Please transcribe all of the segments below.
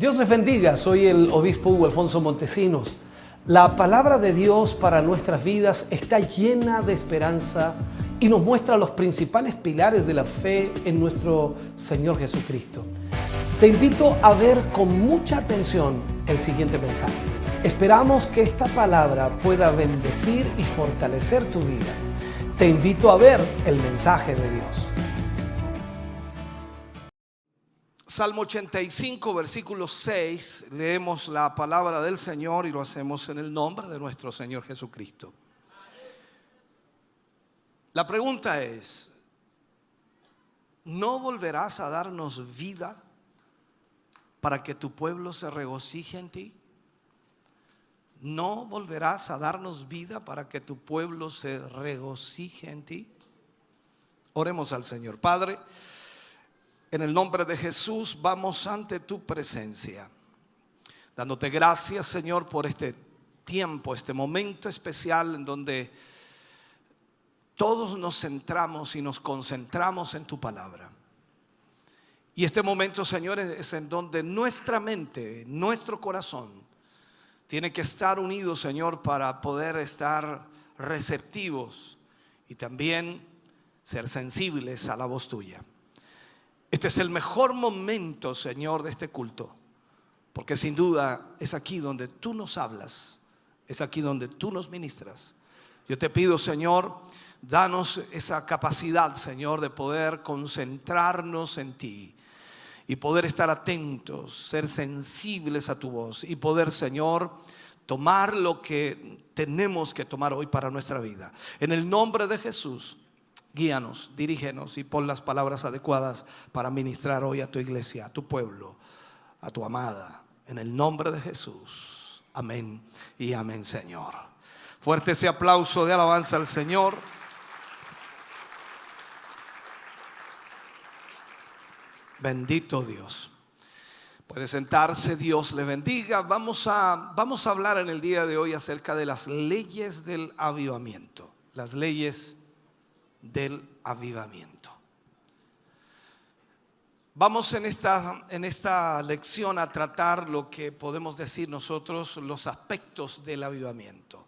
Dios les bendiga, soy el obispo Hugo Alfonso Montesinos. La palabra de Dios para nuestras vidas está llena de esperanza y nos muestra los principales pilares de la fe en nuestro Señor Jesucristo. Te invito a ver con mucha atención el siguiente mensaje. Esperamos que esta palabra pueda bendecir y fortalecer tu vida. Te invito a ver el mensaje de Dios. Salmo 85, versículo 6, leemos la palabra del Señor y lo hacemos en el nombre de nuestro Señor Jesucristo. La pregunta es: ¿no volverás a darnos vida para que tu pueblo se regocije en ti? ¿No volverás a darnos vida para que tu pueblo se regocije en ti? Oremos al Señor. Padre, en el nombre de Jesús vamos ante tu presencia, dándote gracias, Señor, por este tiempo, este momento especial en donde todos nos centramos y nos concentramos en tu palabra. Y este momento, Señor, es en donde nuestra mente, nuestro corazón tiene que estar unido, Señor, para poder estar receptivos y también ser sensibles a la voz tuya. Este es el mejor momento, Señor, de este culto, porque sin duda es aquí donde tú nos hablas, es aquí donde tú nos ministras. Yo te pido, Señor, danos esa capacidad, Señor, de poder concentrarnos en ti y poder estar atentos, ser sensibles a tu voz y poder, Señor, tomar lo que tenemos que tomar hoy para nuestra vida. En el nombre de Jesús, guíanos, dirígenos y pon las palabras adecuadas para ministrar hoy a tu iglesia, a tu pueblo, a tu amada. En el nombre de Jesús. Amén y amén, Señor. Fuerte ese aplauso de alabanza al Señor. Bendito Dios. Puede sentarse, Dios le bendiga. Vamos a hablar en el día de hoy acerca de las leyes del avivamiento. Las leyes del avivamiento. Vamos en esta lección a tratar lo que podemos decir nosotros los aspectos del avivamiento.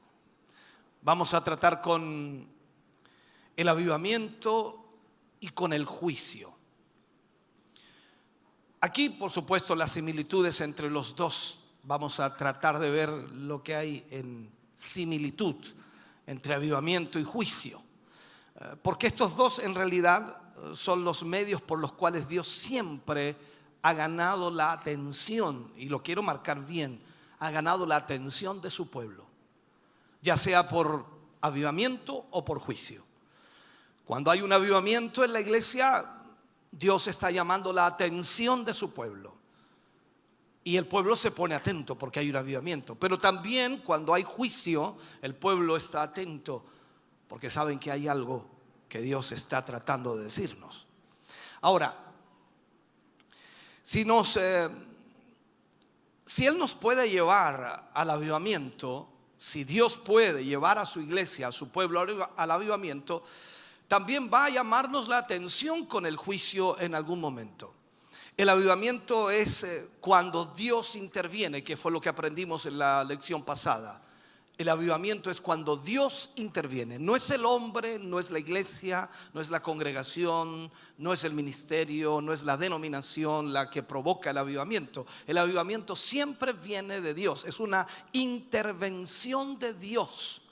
Vamos a tratar con el avivamiento y con el juicio. Aquí, por supuesto, las similitudes entre los dos. Vamos a tratar de ver lo que hay en similitud entre avivamiento y juicio. Porque estos dos en realidad son los medios por los cuales Dios siempre ha ganado la atención, y lo quiero marcar bien, ha ganado la atención de su pueblo, ya sea por avivamiento o por juicio. Cuando hay un avivamiento en la iglesia, Dios está llamando la atención de su pueblo y el pueblo se pone atento porque hay un avivamiento. Pero también cuando hay juicio, el pueblo está atento porque saben que hay algo que Dios está tratando de decirnos. Ahora, si Él nos puede llevar al avivamiento, si Dios puede llevar a su iglesia, a su pueblo al avivamiento, también va a llamarnos la atención con el juicio en algún momento. El avivamiento es cuando Dios interviene, que fue lo que aprendimos en la lección pasada. El avivamiento es cuando Dios interviene. No es el hombre, no es la iglesia, no es la congregación, no es el ministerio, no es la denominación la que provoca el avivamiento. El avivamiento siempre viene de Dios. Es una intervención de Dios.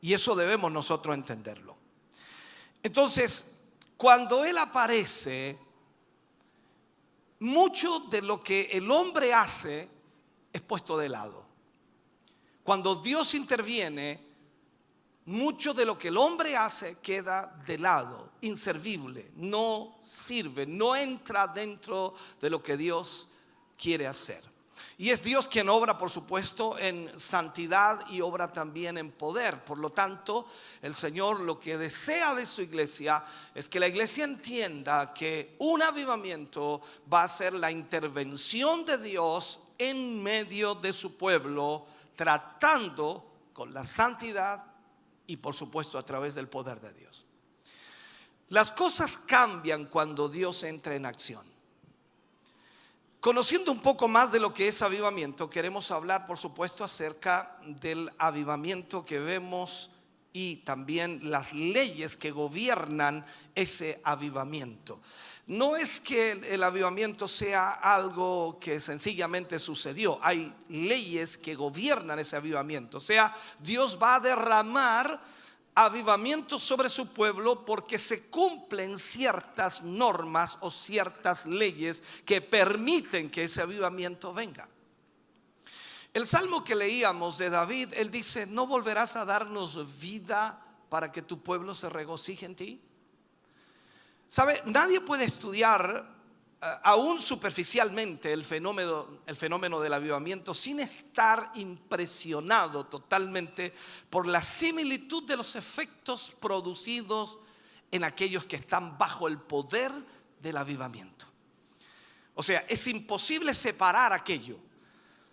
Y eso debemos nosotros entenderlo. Entonces, cuando Él aparece, mucho de lo que el hombre hace es puesto de lado. Cuando Dios interviene, mucho de lo que el hombre hace queda de lado, inservible, no sirve, no entra dentro de lo que Dios quiere hacer. Y es Dios quien obra, por supuesto, en santidad y obra también en poder. Por lo tanto, el Señor lo que desea de su iglesia es que la iglesia entienda que un avivamiento va a ser la intervención de Dios en medio de su pueblo, tratando con la santidad y por supuesto a través del poder de Dios. Las cosas cambian cuando Dios entra en acción. Conociendo un poco más de lo que es avivamiento, queremos hablar, por supuesto, acerca del avivamiento que vemos y también las leyes que gobiernan ese avivamiento. No es que el avivamiento sea algo que sencillamente sucedió. Hay leyes que gobiernan ese avivamiento. O sea, Dios va a derramar avivamiento sobre su pueblo porque se cumplen ciertas normas o ciertas leyes que permiten que ese avivamiento venga. El salmo que leíamos de David, él dice: ¿no volverás a darnos vida para que tu pueblo se regocije en ti? ¿Sabe? Nadie puede estudiar aún superficialmente el fenómeno del avivamiento sin estar impresionado totalmente por la similitud de los efectos producidos en aquellos que están bajo el poder del avivamiento. O sea, es imposible separar aquello.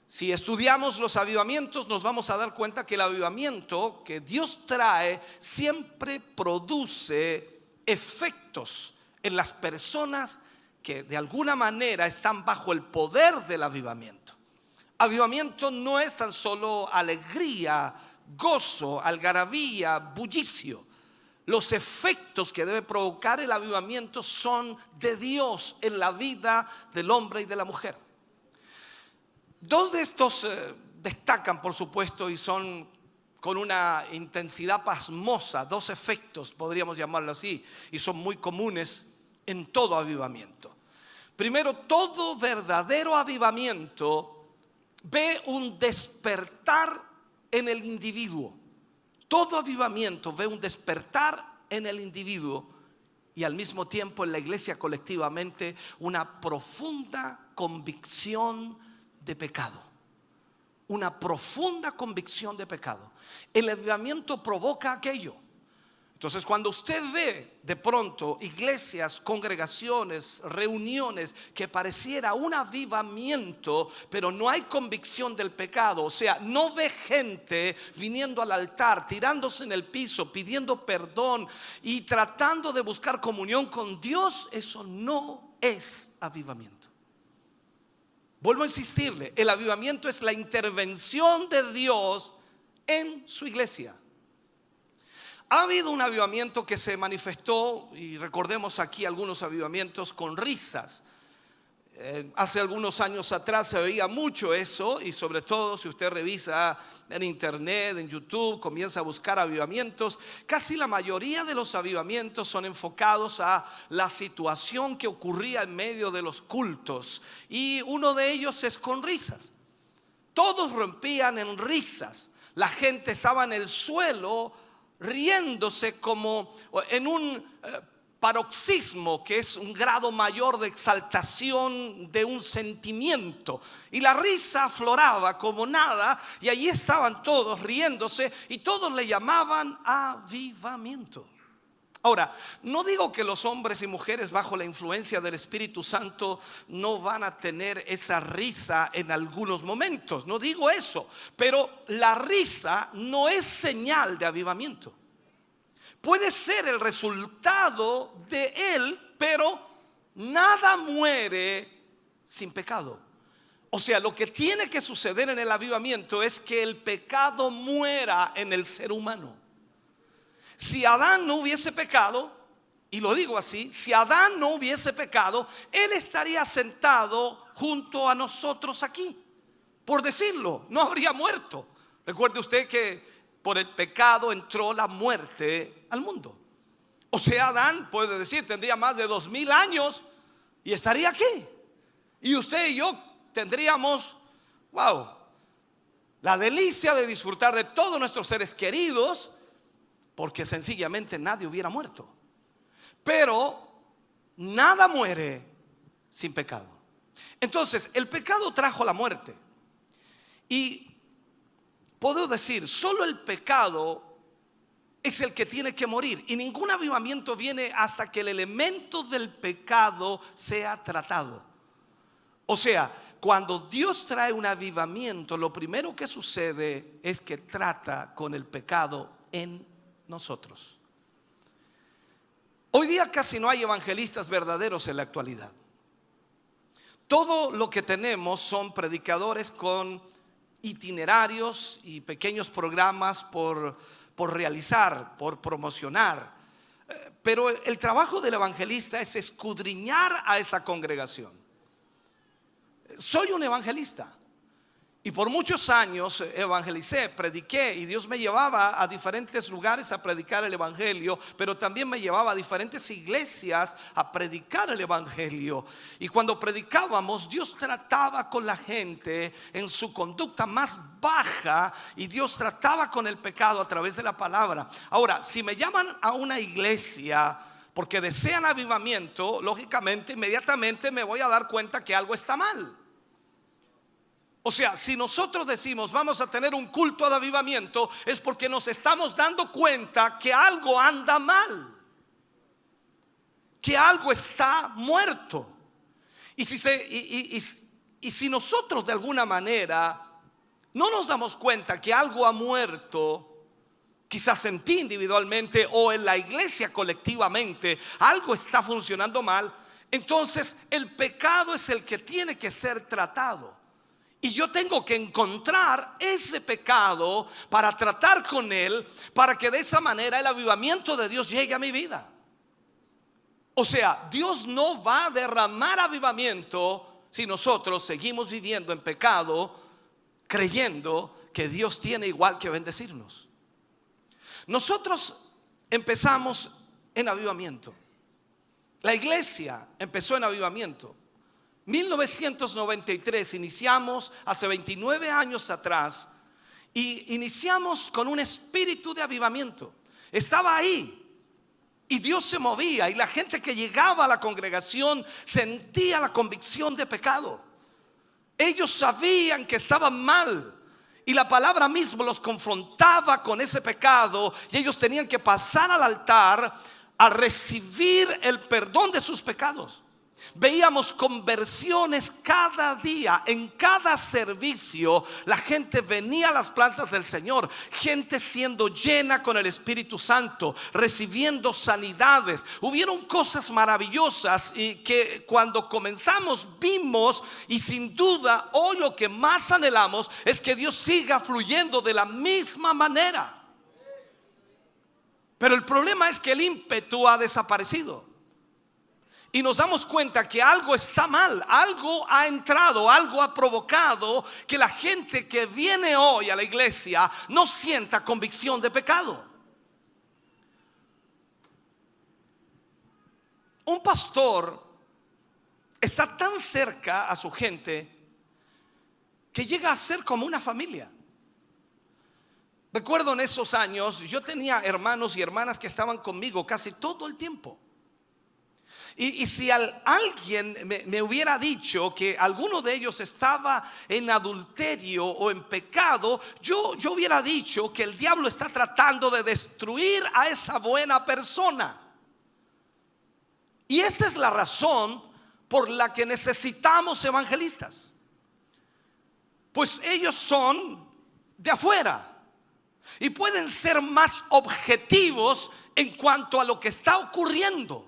Si estudiamos los avivamientos, nos vamos a dar cuenta que el avivamiento que Dios trae siempre produce efectos en las personas que de alguna manera están bajo el poder del avivamiento. Avivamiento no es tan solo alegría, gozo, algarabía, bullicio. Los efectos que debe provocar el avivamiento son de Dios en la vida del hombre y de la mujer. Dos de estos destacan, por supuesto, y son con una intensidad pasmosa. Dos efectos, podríamos llamarlo así, y son muy comunes en todo avivamiento. Primero, todo verdadero avivamiento ve un despertar en el individuo. Todo avivamiento ve un despertar en el individuo y al mismo tiempo en la iglesia colectivamente una profunda convicción de pecado. Una profunda convicción de pecado. El avivamiento provoca aquello. Entonces, cuando usted ve de pronto iglesias, congregaciones, reuniones que pareciera un avivamiento, pero no hay convicción del pecado, o sea, no ve gente viniendo al altar, tirándose en el piso, pidiendo perdón y tratando de buscar comunión con Dios, eso no es avivamiento. Vuelvo a insistirle, el avivamiento es la intervención de Dios en su iglesia. Ha habido un avivamiento que se manifestó, y recordemos aquí algunos avivamientos con risas. Hace algunos años atrás se veía mucho eso, y sobre todo si usted revisa en internet, en YouTube, comienza a buscar avivamientos. Casi la mayoría de los avivamientos son enfocados a la situación que ocurría en medio de los cultos, y uno de ellos es con risas. Todos rompían en risas. La gente estaba en el suelo riéndose como en un paroxismo, que es un grado mayor de exaltación de un sentimiento, y la risa afloraba como nada, y allí estaban todos riéndose y todos le llamaban avivamiento. Ahora, no digo que los hombres y mujeres bajo la influencia del Espíritu Santo no van a tener esa risa en algunos momentos, no digo eso, pero la risa no es señal de avivamiento. Puede ser el resultado de él, pero nada muere sin pecado. O sea, lo que tiene que suceder en el avivamiento es que el pecado muera en el ser humano. Si Adán no hubiese pecado, y lo digo así, si Adán no hubiese pecado, él estaría sentado junto a nosotros aquí. Por decirlo, no habría muerto. Recuerde usted que por el pecado entró la muerte al mundo. O sea, Adán, puede decir, tendría más de 2000 años y estaría aquí. Y usted y yo tendríamos, la delicia de disfrutar de todos nuestros seres queridos, porque sencillamente nadie hubiera muerto. Pero nada muere sin pecado. Entonces, el pecado trajo la muerte. Y puedo decir, solo el pecado es el que tiene que morir. Y ningún avivamiento viene hasta que el elemento del pecado sea tratado. O sea, cuando Dios trae un avivamiento, lo primero que sucede es que trata con el pecado en nosotros. Hoy día casi no hay evangelistas verdaderos en la actualidad. todo lo que tenemos son predicadores con itinerarios y pequeños programas por realizar, por promocionar. Pero el trabajo del evangelista es escudriñar a esa congregación. Soy un evangelista y por muchos años evangelicé, prediqué, y Dios me llevaba a diferentes lugares a predicar el evangelio, pero también me llevaba a diferentes iglesias a predicar el evangelio. Y cuando predicábamos, Dios trataba con la gente en su conducta más baja, y Dios trataba con el pecado a través de la palabra. Ahora, si me llaman a una iglesia porque desean avivamiento, lógicamente inmediatamente me voy a dar cuenta que algo está mal. O sea, si nosotros decimos vamos a tener un culto de avivamiento, es porque nos estamos dando cuenta que algo anda mal, que algo está muerto. Y si nosotros de alguna manera no nos damos cuenta que algo ha muerto, quizás en ti individualmente o en la iglesia colectivamente, algo está funcionando mal, entonces el pecado es el que tiene que ser tratado. Y yo tengo que encontrar ese pecado para tratar con él, para que de esa manera el avivamiento de Dios llegue a mi vida. O sea, Dios no va a derramar avivamiento si nosotros seguimos viviendo en pecado, creyendo que Dios tiene igual que bendecirnos. Nosotros empezamos en avivamiento. La iglesia empezó en avivamiento. 1993 iniciamos, hace 29 años atrás, y iniciamos con un espíritu de avivamiento. Estaba ahí y Dios se movía, y la gente que llegaba a la congregación sentía la convicción de pecado. Ellos sabían que estaban mal, y la palabra misma los confrontaba con ese pecado, y ellos tenían que pasar al altar a recibir el perdón de sus pecados. Veíamos conversiones cada día, en cada servicio. La gente venía a las plantas del Señor, gente siendo llena con el Espíritu Santo, recibiendo sanidades. Hubieron cosas maravillosas y que cuando comenzamos vimos, y sin duda hoy lo que más anhelamos es que Dios siga fluyendo de la misma manera. Pero el problema es que el ímpetu ha desaparecido. Y nos damos cuenta que algo está mal, algo ha entrado, algo ha provocado que la gente que viene hoy a la iglesia no sienta convicción de pecado. Un pastor está tan cerca a su gente que llega a ser como una familia. Recuerdo en esos años, yo tenía hermanos y hermanas que estaban conmigo casi todo el tiempo. Y si alguien me hubiera dicho que alguno de ellos estaba en adulterio o en pecado, yo hubiera dicho que el diablo está tratando de destruir a esa buena persona. Y esta es la razón por la que necesitamos evangelistas. Pues ellos son de afuera y pueden ser más objetivos en cuanto a lo que está ocurriendo.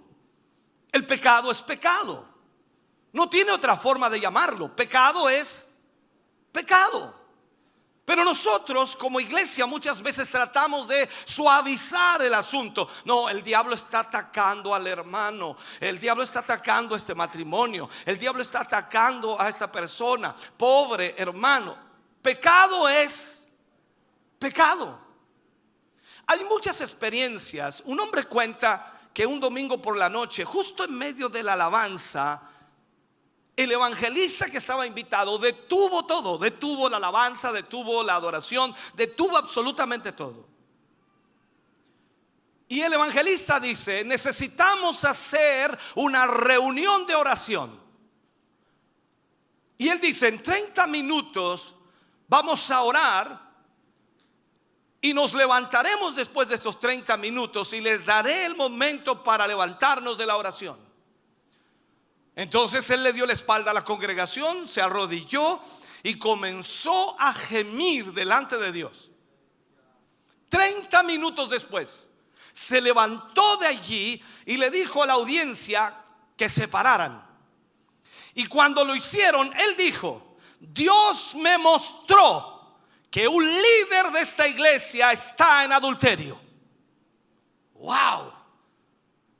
El pecado es pecado. No tiene otra forma de llamarlo. Pecado es pecado. Pero nosotros como iglesia muchas veces tratamos de suavizar el asunto. No, el diablo está atacando al hermano. El diablo está atacando a este matrimonio. El diablo está atacando a esta persona. Pobre hermano. Pecado es pecado. Hay muchas experiencias. Un hombre cuenta que un domingo por la noche, justo en medio de la alabanza, el evangelista que estaba invitado detuvo todo, detuvo la alabanza, detuvo la adoración, detuvo absolutamente todo. Y el evangelista dice: necesitamos hacer una reunión de oración. Y él dice: en 30 minutos vamos a orar. Y nos levantaremos después de estos 30 minutos y les daré el momento para levantarnos de la oración. Entonces él le dio la espalda a la congregación, se arrodilló y comenzó a gemir delante de Dios. 30 minutos después se levantó de allí y le dijo a la audiencia que se pararan. Y cuando lo hicieron, él dijo: Dios me mostró que un líder de esta iglesia está en adulterio. ¡Wow!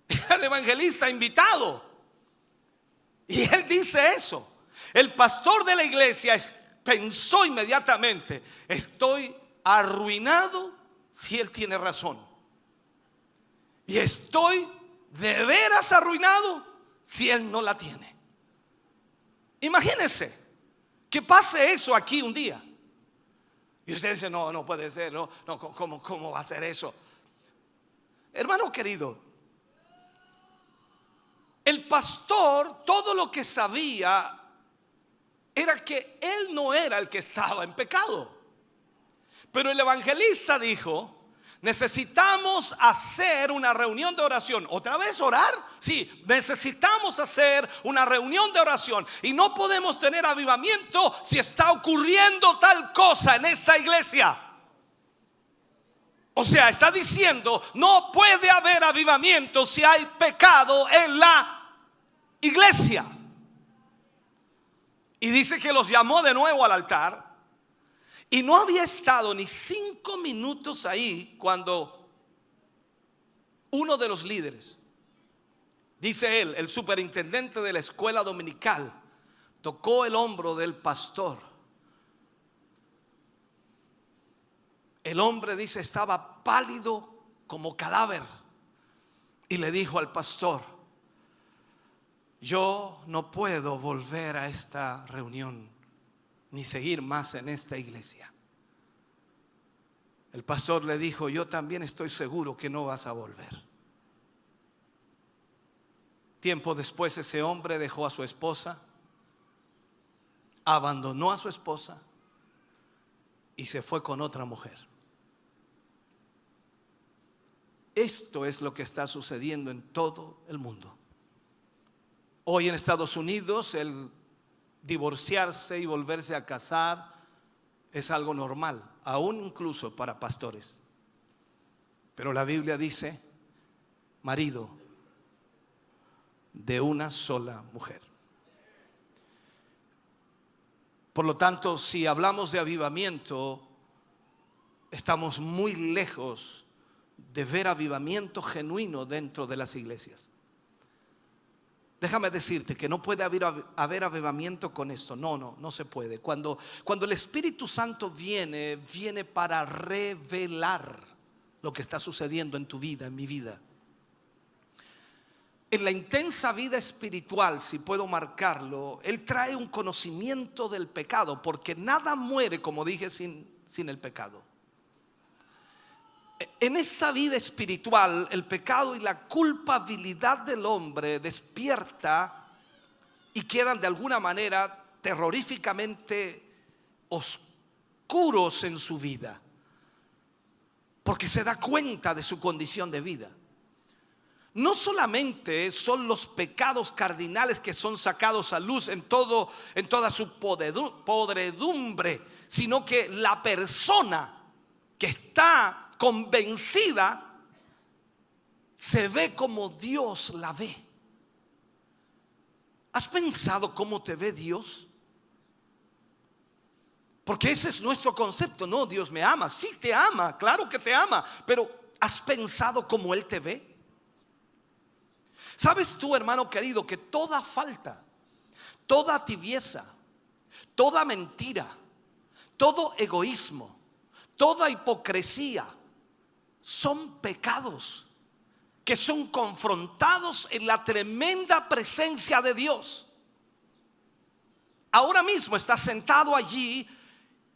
Era el evangelista invitado. Y él dice eso. El pastor de la iglesia pensó inmediatamente: estoy arruinado si él tiene razón. Y estoy de veras arruinado si él no la tiene. Imagínense que pase eso aquí un día. Y usted dice: no puede ser, no, ¿cómo va a ser eso? Hermano querido, el pastor todo lo que sabía era que él no era el que estaba en pecado. Pero el evangelista dijo: necesitamos hacer una reunión de oración. ¿Otra vez orar? Sí, necesitamos hacer una reunión de oración. Y no podemos tener avivamiento si está ocurriendo tal cosa en esta iglesia. O sea, está diciendo: no puede haber avivamiento si hay pecado en la iglesia. Y dice que los llamó de nuevo al altar. Y no había estado ni 5 minutos ahí cuando uno de los líderes, dice él, el superintendente de la escuela dominical, tocó el hombro del pastor. El hombre, dice, estaba pálido como cadáver. Y le dijo al pastor: yo no puedo volver a esta reunión ni seguir más en esta iglesia. El pastor le dijo: yo también estoy seguro que no vas a volver. Tiempo después, ese hombre dejó a su esposa, abandonó a su esposa y se fue con otra mujer. Esto es lo que está sucediendo en todo el mundo. Hoy en Estados Unidos el divorciarse y volverse a casar es algo normal, aún incluso para pastores. Pero la Biblia dice: marido de una sola mujer. Por lo tanto, si hablamos de avivamiento, estamos muy lejos de ver avivamiento genuino dentro de las iglesias. Déjame decirte que no puede haber avivamiento con esto. No se puede. Cuando el Espíritu Santo viene para revelar lo que está sucediendo en tu vida, en mi vida. En la intensa vida espiritual, si puedo marcarlo, Él trae un conocimiento del pecado, porque nada muere, como dije, sin el pecado. En esta vida espiritual, el pecado y la culpabilidad del hombre despierta y quedan de alguna manera terroríficamente oscuros en su vida, porque se da cuenta de su condición de vida. No solamente son los pecados cardinales que son sacados a luz en toda su podredumbre, sino que la persona que está convencida se ve como Dios la ve. ¿Has pensado cómo te ve Dios? Porque ese es nuestro concepto. No, Dios me ama. Sí te ama, claro que te ama, pero ¿has pensado cómo Él te ve? ¿Sabes tú, hermano querido, que toda falta, toda tibieza, toda mentira, todo egoísmo, toda hipocresía son pecados que son confrontados en la tremenda presencia de Dios? Ahora mismo estás sentado allí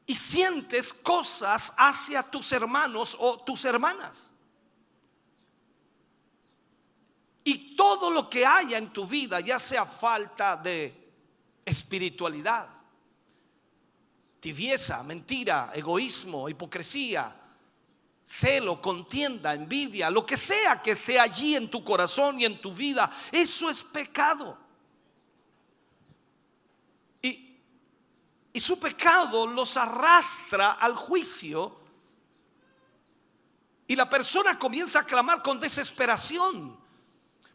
y sientes cosas hacia tus hermanos o tus hermanas. Y todo lo que haya en tu vida, ya sea falta de espiritualidad, tibieza, mentira, egoísmo, hipocresía, celo, contienda, envidia, lo que sea que esté allí en tu corazón y en tu vida, eso es pecado. Y su pecado los arrastra al juicio, y la persona comienza a clamar con desesperación,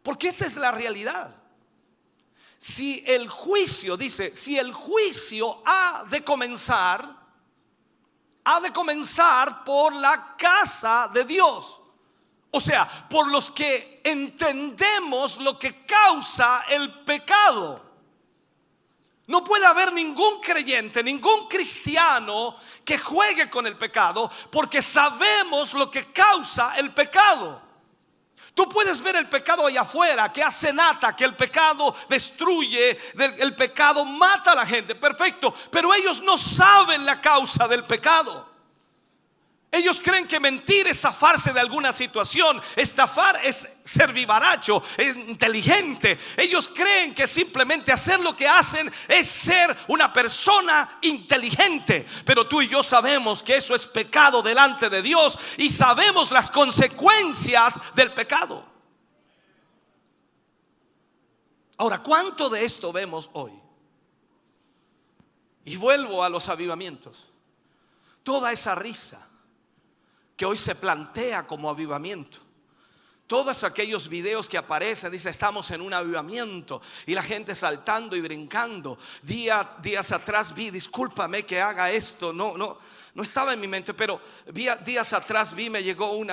porque esta es la realidad. si el juicio, dice, si el juicio ha de comenzar por la casa de Dios. O sea, por los que entendemos lo que causa el pecado. No puede haber ningún creyente, ningún cristiano que juegue con el pecado, porque sabemos lo que causa el pecado. Tú puedes ver el pecado allá afuera, que hace nata, que el pecado destruye, el pecado mata a la gente, perfecto, pero ellos no saben la causa del pecado. Ellos creen que mentir es zafarse de alguna situación. Estafar es ser vivaracho, es inteligente. Ellos creen que simplemente hacer lo que hacen es ser una persona inteligente. Pero tú y yo sabemos que eso es pecado delante de Dios, y sabemos las consecuencias del pecado. Ahora, ¿cuánto de esto vemos hoy? Y vuelvo a los avivamientos. Toda esa risa que hoy se plantea como avivamiento, todos aquellos videos que aparecen, dice estamos en un avivamiento, y la gente saltando y brincando. Días atrás vi, discúlpame que haga esto, no estaba en mi mente, pero días atrás me llegó un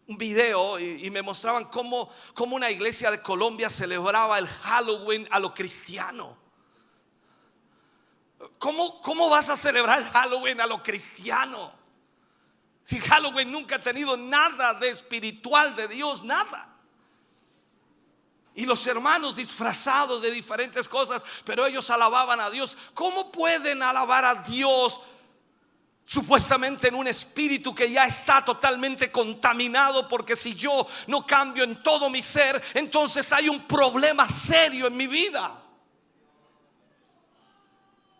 video y me mostraban cómo una iglesia de Colombia celebraba el Halloween a lo cristiano. ¿Cómo vas a celebrar el Halloween a lo cristiano? Si Halloween nunca ha tenido nada de espiritual de Dios, nada. Y los hermanos disfrazados de diferentes cosas, pero ellos alababan a Dios. ¿Cómo pueden alabar a Dios supuestamente en un espíritu que ya está totalmente contaminado? Porque si yo no cambio en todo mi ser, entonces hay un problema serio en mi vida.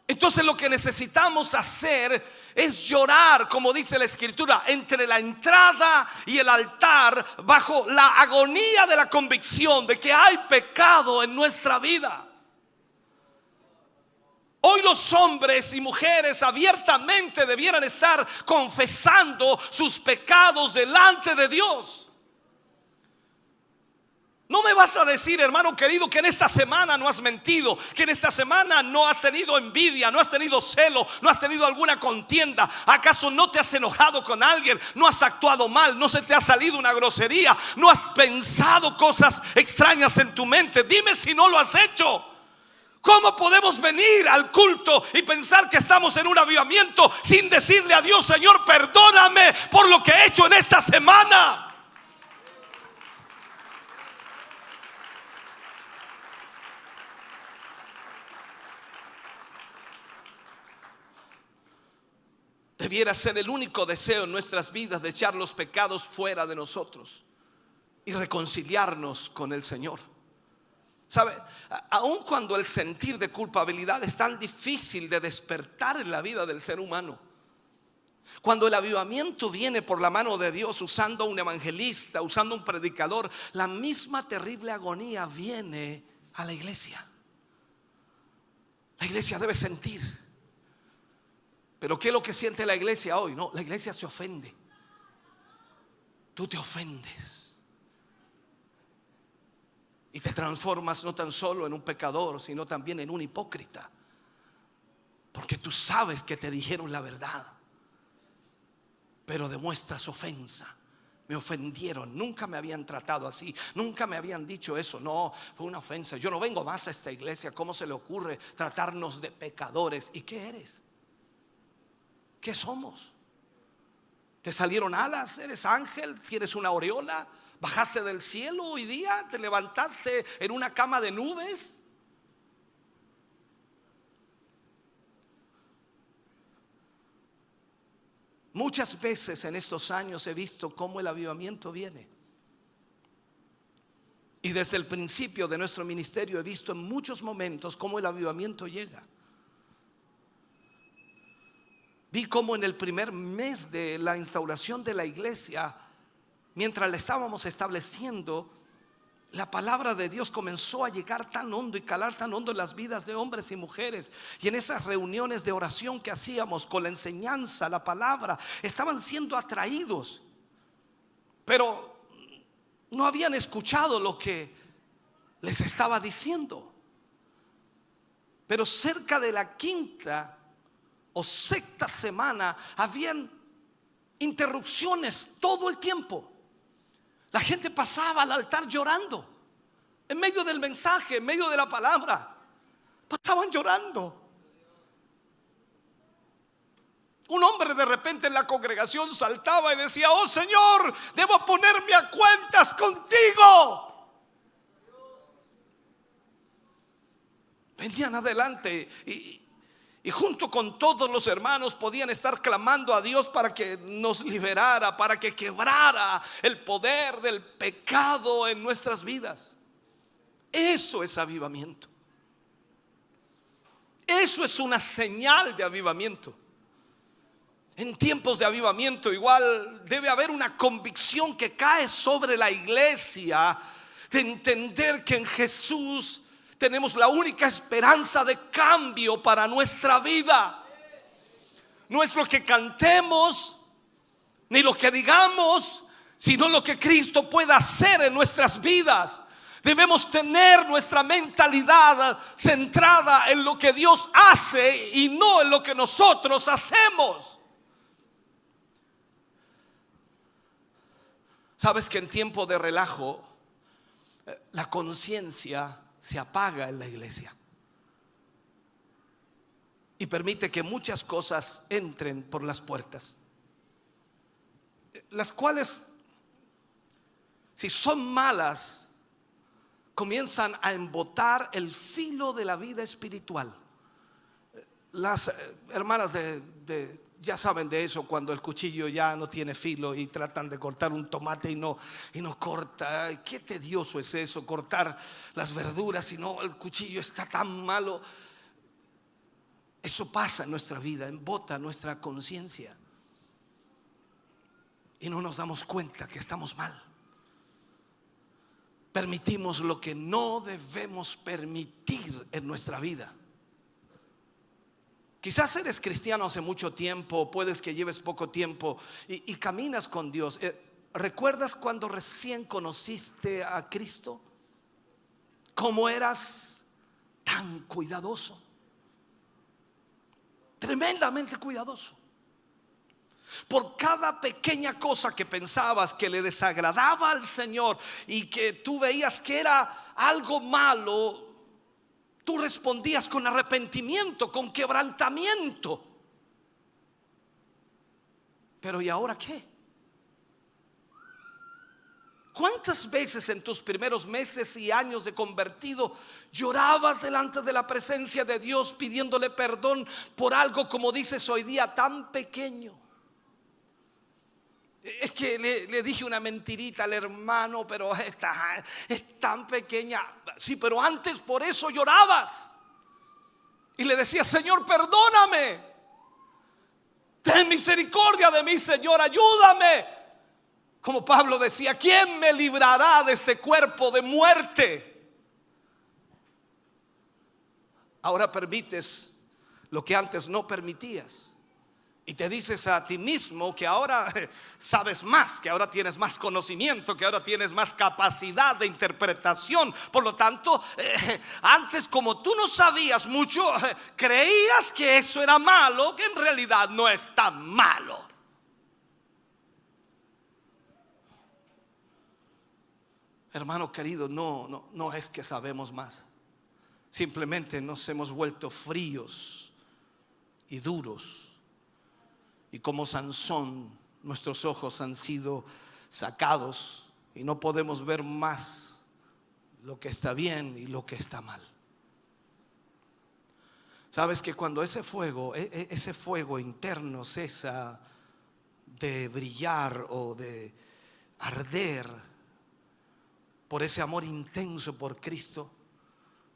Entonces lo que necesitamos hacer es llorar, como dice la escritura, entre la entrada y el altar, bajo la agonía de la convicción de que hay pecado en nuestra vida. Hoy los hombres y mujeres abiertamente debieran estar confesando sus pecados delante de Dios. No me vas a decir, hermano querido, que en esta semana no has mentido, que en esta semana no has tenido envidia, no has tenido celo, no has tenido alguna contienda. ¿Acaso no te has enojado con alguien? ¿No has actuado mal? ¿No se te ha salido una grosería? ¿No has pensado cosas extrañas en tu mente? Dime si no lo has hecho. ¿Cómo podemos venir al culto y pensar que estamos en un avivamiento sin decirle a Dios, Señor, perdóname por lo que he hecho en esta semana? Debiera ser el único deseo en nuestras vidas de echar los pecados fuera de nosotros y reconciliarnos con el Señor. ¿Sabe? Aun cuando el sentir de culpabilidad es tan difícil de despertar en la vida del ser humano, cuando el avivamiento viene por la mano de Dios, usando un evangelista, usando un predicador, la misma terrible agonía viene a la iglesia. La iglesia debe sentir. Pero ¿qué es lo que siente la iglesia hoy? No, la iglesia se ofende. Tú te ofendes y te transformas no tan solo en un pecador, sino también en un hipócrita, porque tú sabes que te dijeron la verdad, pero demuestras ofensa. Me ofendieron, nunca me habían tratado así, nunca me habían dicho eso. No, fue una ofensa. Yo no vengo más a esta iglesia. ¿Cómo se le ocurre tratarnos de pecadores? ¿Y qué eres? ¿Qué somos? ¿Te salieron alas? ¿Eres ángel? ¿Tienes una aureola? ¿Bajaste del cielo hoy día? ¿Te levantaste en una cama de nubes? Muchas veces en estos años he visto cómo el avivamiento viene. Y desde el principio de nuestro ministerio he visto en muchos momentos cómo el avivamiento llega. Vi cómo en el primer mes de la instauración de la iglesia, mientras la estábamos estableciendo, la palabra de Dios comenzó a llegar tan hondo y calar tan hondo en las vidas de hombres y mujeres. Y en esas reuniones de oración que hacíamos con la enseñanza, la palabra, estaban siendo atraídos, pero no habían escuchado lo que les estaba diciendo. Pero cerca de la quinta o sexta semana habían interrupciones todo el tiempo. La gente pasaba al altar llorando. En medio del mensaje, en medio de la palabra, pasaban llorando. Un hombre de repente en la congregación saltaba y decía: oh Señor, debo ponerme a cuentas contigo. Venían adelante y junto con todos los hermanos podían estar clamando a Dios para que nos liberara, para que quebrara el poder del pecado en nuestras vidas. Eso es avivamiento. Eso es una señal de avivamiento. En tiempos de avivamiento igual debe haber una convicción que cae sobre la iglesia de entender que en Jesús tenemos la única esperanza de cambio para nuestra vida. No es lo que cantemos ni lo que digamos, sino lo que Cristo pueda hacer en nuestras vidas. Debemos tener nuestra mentalidad centrada en lo que Dios hace y no en lo que nosotros hacemos. Sabes que en tiempo de relajo la conciencia se apaga en la iglesia y permite que muchas cosas entren por las puertas, las cuales, si son malas, comienzan a embotar el filo de la vida espiritual. Las hermanas ya saben de eso, cuando el cuchillo ya no tiene filo y tratan de cortar un tomate y no corta. Ay, qué tedioso es eso, cortar las verduras y no, el cuchillo está tan malo. Eso pasa en nuestra vida, embota nuestra conciencia y no nos damos cuenta que estamos mal. Permitimos lo que no debemos permitir en nuestra vida. Quizás eres cristiano hace mucho tiempo, puedes que lleves poco tiempo y caminas con Dios. ¿Recuerdas cuando recién conociste a Cristo? ¿Cómo eras tan cuidadoso? Tremendamente cuidadoso. Por cada pequeña cosa que pensabas que le desagradaba al Señor y que tú veías que era algo malo, tú respondías con arrepentimiento, con quebrantamiento. Pero ¿y ahora qué? ¿Cuántas veces en tus primeros meses y años de convertido llorabas delante de la presencia de Dios pidiéndole perdón por algo, como dices hoy día, tan pequeño? Es que le dije una mentirita al hermano, pero es tan pequeña. Sí, pero antes por eso llorabas y le decías: Señor, perdóname, ten misericordia de mí, Señor, ayúdame. Como Pablo decía: ¿quién me librará de este cuerpo de muerte? Ahora permites lo que antes no permitías. Y te dices a ti mismo que ahora sabes más, que ahora tienes más conocimiento, que ahora tienes más capacidad de interpretación. Por lo tanto, antes, como tú no sabías mucho, creías que eso era malo, que en realidad no es tan malo. Hermano querido, no es que sabemos más. Simplemente nos hemos vuelto fríos y duros. Y como Sansón, nuestros ojos han sido sacados y no podemos ver más lo que está bien y lo que está mal. Sabes que cuando ese fuego interno cesa de brillar o de arder por ese amor intenso por Cristo,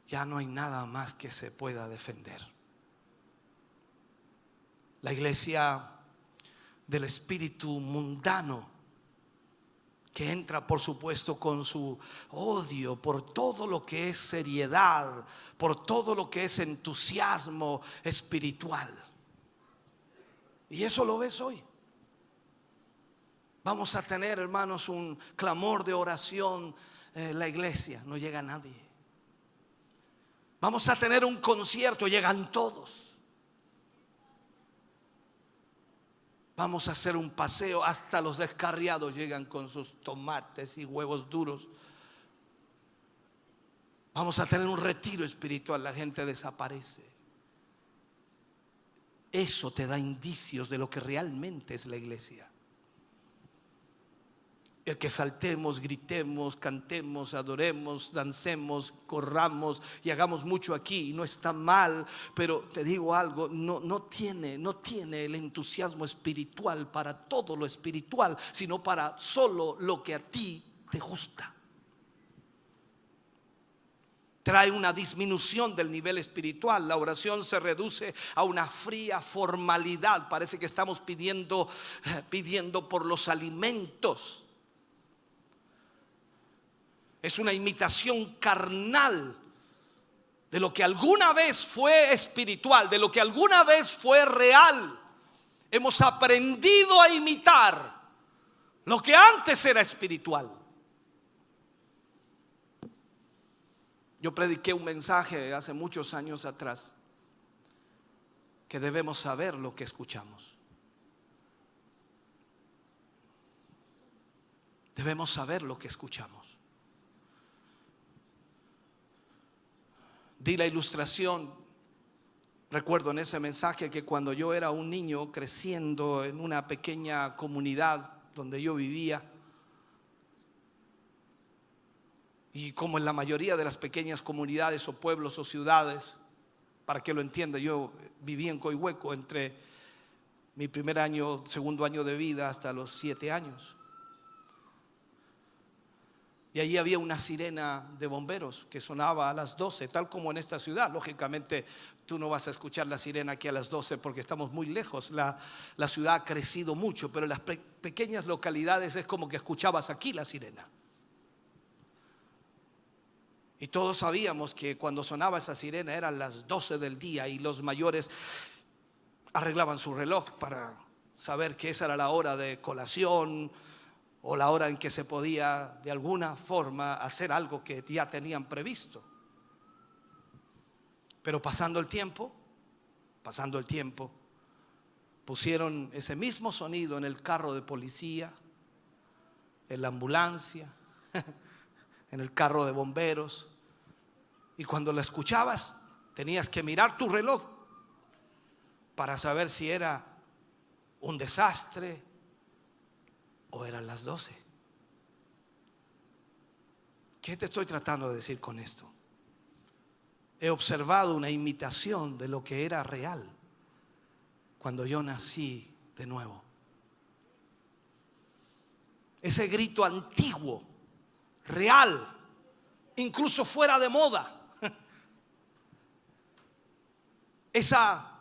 ya no hay nada más que se pueda defender. La iglesia del espíritu mundano, que entra por supuesto con su odio por todo lo que es seriedad, por todo lo que es entusiasmo espiritual. Y eso lo ves hoy. Vamos a tener, hermanos, un clamor de oración. La iglesia no llega a nadie. Vamos a tener un concierto, llegan todos. Vamos a hacer un paseo, hasta los descarriados llegan con sus tomates y huevos duros. Vamos a tener un retiro espiritual, la gente desaparece. Eso te da indicios de lo que realmente es la iglesia. El que saltemos, gritemos, cantemos, adoremos, dancemos, corramos y hagamos mucho aquí, y no está mal, pero te digo algo, no tiene el entusiasmo espiritual para todo lo espiritual, sino para solo lo que a ti te gusta. Trae una disminución del nivel espiritual. La oración se reduce a una fría formalidad. Parece que estamos pidiendo por los alimentos. Es una imitación carnal de lo que alguna vez fue espiritual, de lo que alguna vez fue real. Hemos aprendido a imitar lo que antes era espiritual. Yo prediqué un mensaje hace muchos años atrás que debemos saber lo que escuchamos. Debemos saber lo que escuchamos. Di la ilustración. Recuerdo en ese mensaje que cuando yo era un niño creciendo en una pequeña comunidad donde yo vivía, y como en la mayoría de las pequeñas comunidades o pueblos o ciudades, para que lo entienda, yo viví en Coihueco entre mi primer año, segundo año de vida hasta los 7 años. Y allí había una sirena de bomberos que sonaba a las 12, tal como en esta ciudad. Lógicamente tú no vas a escuchar la sirena aquí a las 12 porque estamos muy lejos. La ciudad ha crecido mucho, pero en las pequeñas localidades es como que escuchabas aquí la sirena. Y todos sabíamos que cuando sonaba esa sirena eran las 12 del día, y los mayores arreglaban su reloj para saber que esa era la hora de colación o la hora en que se podía de alguna forma hacer algo que ya tenían previsto. Pero pasando el tiempo, pusieron ese mismo sonido en el carro de policía, en la ambulancia, en el carro de bomberos, y cuando lo escuchabas tenías que mirar tu reloj para saber si era un desastre o eran las 12. ¿Qué te estoy tratando de decir con esto? He observado una imitación de lo que era real cuando yo nací de nuevo. Ese grito antiguo, real, incluso fuera de moda. Esa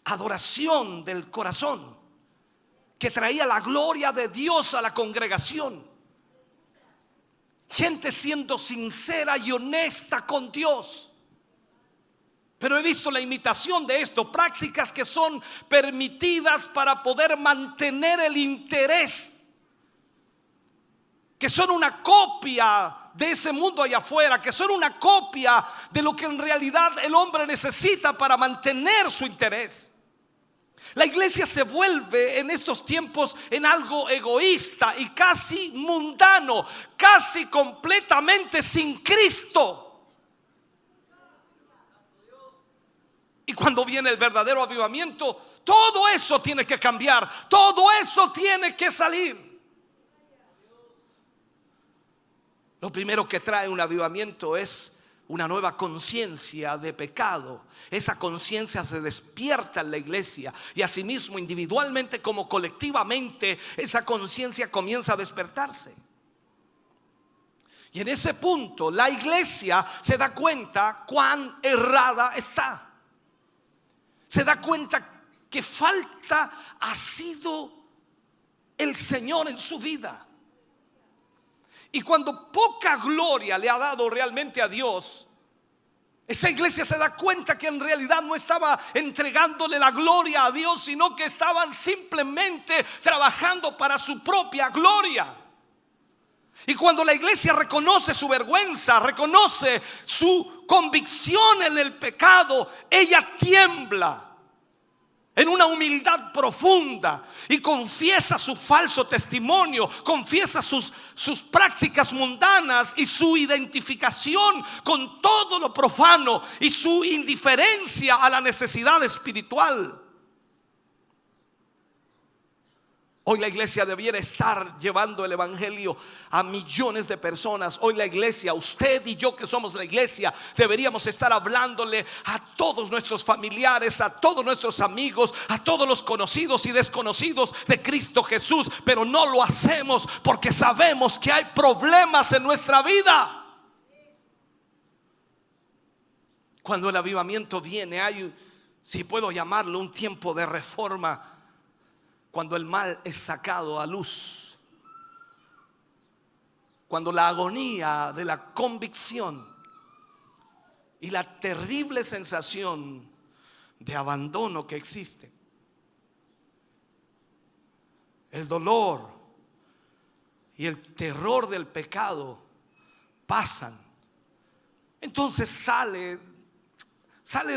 adoración del corazón que traía la gloria de Dios a la congregación. Gente siendo sincera y honesta con Dios. Pero he visto la imitación de esto, prácticas que son permitidas para poder mantener el interés, que son una copia de ese mundo allá afuera, que son una copia de lo que en realidad el hombre necesita para mantener su interés. La iglesia se vuelve en estos tiempos en algo egoísta y casi mundano, casi completamente sin Cristo. Y cuando viene el verdadero avivamiento, todo eso tiene que cambiar, todo eso tiene que salir. Lo primero que trae un avivamiento es una nueva conciencia de pecado. Esa conciencia se despierta en la iglesia, y asimismo individualmente como colectivamente esa conciencia comienza a despertarse. Y en ese punto la iglesia se da cuenta cuán errada está. Se da cuenta que falta ha sido el Señor en su vida. Y cuando poca gloria le ha dado realmente a Dios, esa iglesia se da cuenta que en realidad no estaba entregándole la gloria a Dios, sino que estaban simplemente trabajando para su propia gloria. Y cuando la iglesia reconoce su vergüenza, reconoce su convicción en el pecado, ella tiembla en una humildad profunda y confiesa su falso testimonio, confiesa sus prácticas mundanas y su identificación con todo lo profano y su indiferencia a la necesidad espiritual. Hoy la iglesia debiera estar llevando el evangelio a millones de personas. Hoy la iglesia, usted y yo que somos la iglesia, deberíamos estar hablándole a todos nuestros familiares, a todos nuestros amigos, a todos los conocidos y desconocidos de Cristo Jesús. Pero no lo hacemos porque sabemos que hay problemas en nuestra vida. Cuando el avivamiento viene, hay, si puedo llamarlo, un tiempo de reforma. Cuando el mal es sacado a luz, cuando la agonía de la convicción y la terrible sensación de abandono que existe, el dolor y el terror del pecado pasan, entonces sale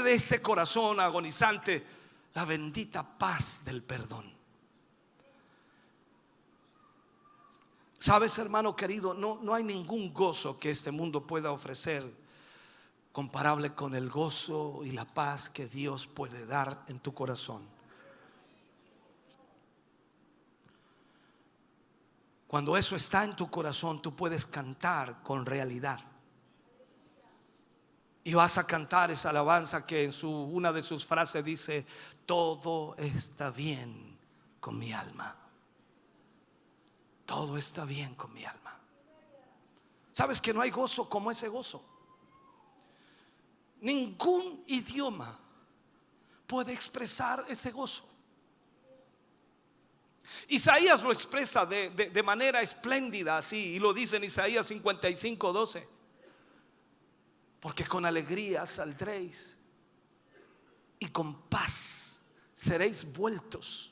de este corazón agonizante la bendita paz del perdón. Sabes, hermano querido, no hay ningún gozo que este mundo pueda ofrecer comparable con el gozo y la paz que Dios puede dar en tu corazón. Cuando eso está en tu corazón, tú puedes cantar con realidad. Y vas a cantar esa alabanza que en una de sus frases dice: todo está bien con mi alma. Todo está bien con mi alma. ¿Sabes que no hay gozo como ese gozo? Ningún idioma puede expresar ese gozo. Isaías lo expresa de manera espléndida así, y lo dice en Isaías 55:12: porque con alegría saldréis y con paz seréis vueltos.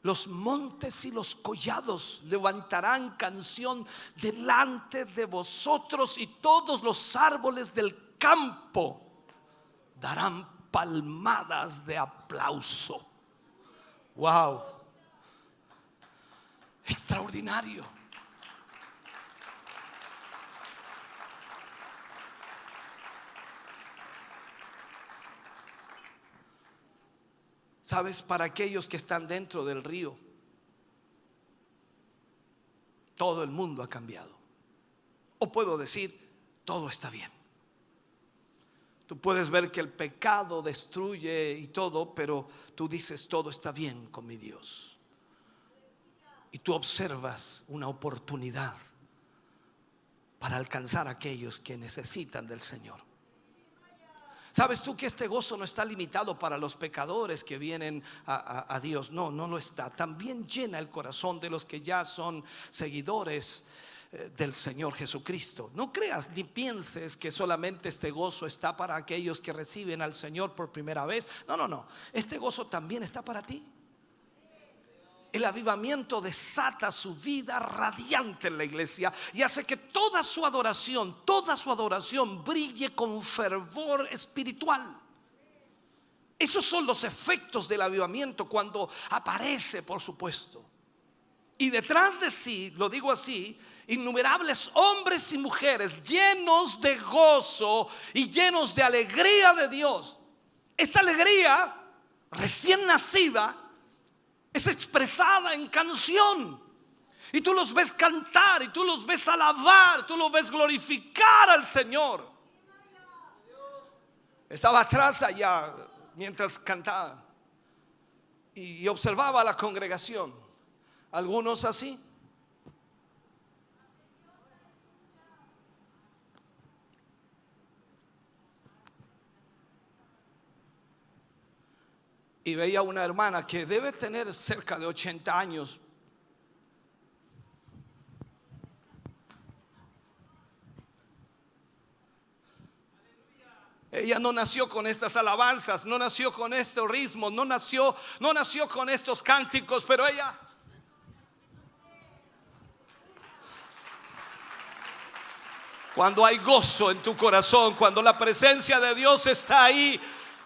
Los montes y los collados levantarán canción delante de vosotros, y todos los árboles del campo darán palmadas de aplauso. Wow, extraordinario. Sabes, para aquellos que están dentro del río, todo el mundo ha cambiado. O puedo decir, todo está bien. Tú puedes ver que el pecado destruye y todo, pero tú dices, todo está bien con mi Dios. Y tú observas una oportunidad para alcanzar a aquellos que necesitan del Señor. ¿Sabes tú que este gozo no está limitado para los pecadores que vienen a Dios? No lo está. También llena el corazón de los que ya son seguidores del Señor Jesucristo. No creas ni pienses que solamente este gozo está para aquellos que reciben al Señor por primera vez. No. Este gozo también está para ti. El avivamiento desata su vida radiante en la iglesia y hace que toda su adoración brille con fervor espiritual. Esos son los efectos del avivamiento cuando aparece, por supuesto. Y detrás de sí, lo digo así, innumerables hombres y mujeres llenos de gozo y llenos de alegría de Dios. Esta alegría recién nacida es expresada en canción, y tú los ves cantar, y tú los ves alabar, tú los ves glorificar al Señor. Estaba atrás allá mientras cantaban y observaba a la congregación, algunos así, y veía una hermana que debe tener cerca de 80 años. Ella no nació con estas alabanzas, no nació con estos ritmos, no nació con estos cánticos, pero ella Cuando hay gozo en tu corazón, cuando la presencia de Dios está ahí,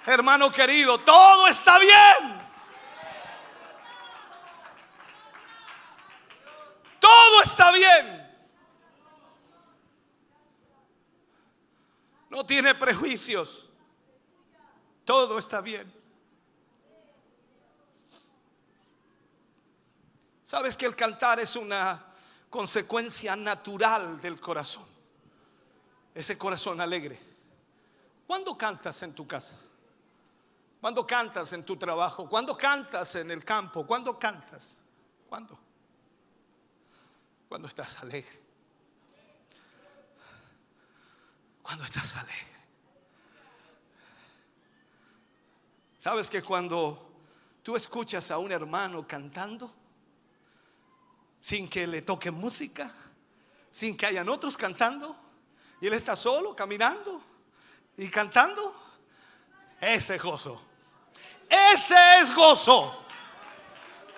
hermano querido, todo está bien. Todo está bien. No tiene prejuicios. Todo está bien. Sabes que el cantar es una consecuencia natural del corazón. Ese corazón alegre. ¿Cuándo cantas en tu casa? ¿Cuándo cantas en tu trabajo? ¿Cuándo cantas en el campo? ¿Cuándo cantas? ¿Cuándo? Cuando estás alegre. Cuando estás alegre. ¿Sabes que cuando tú escuchas a un hermano cantando, sin que le toque música, sin que hayan otros cantando, y él está solo caminando y cantando, ese es gozo. Ese es gozo.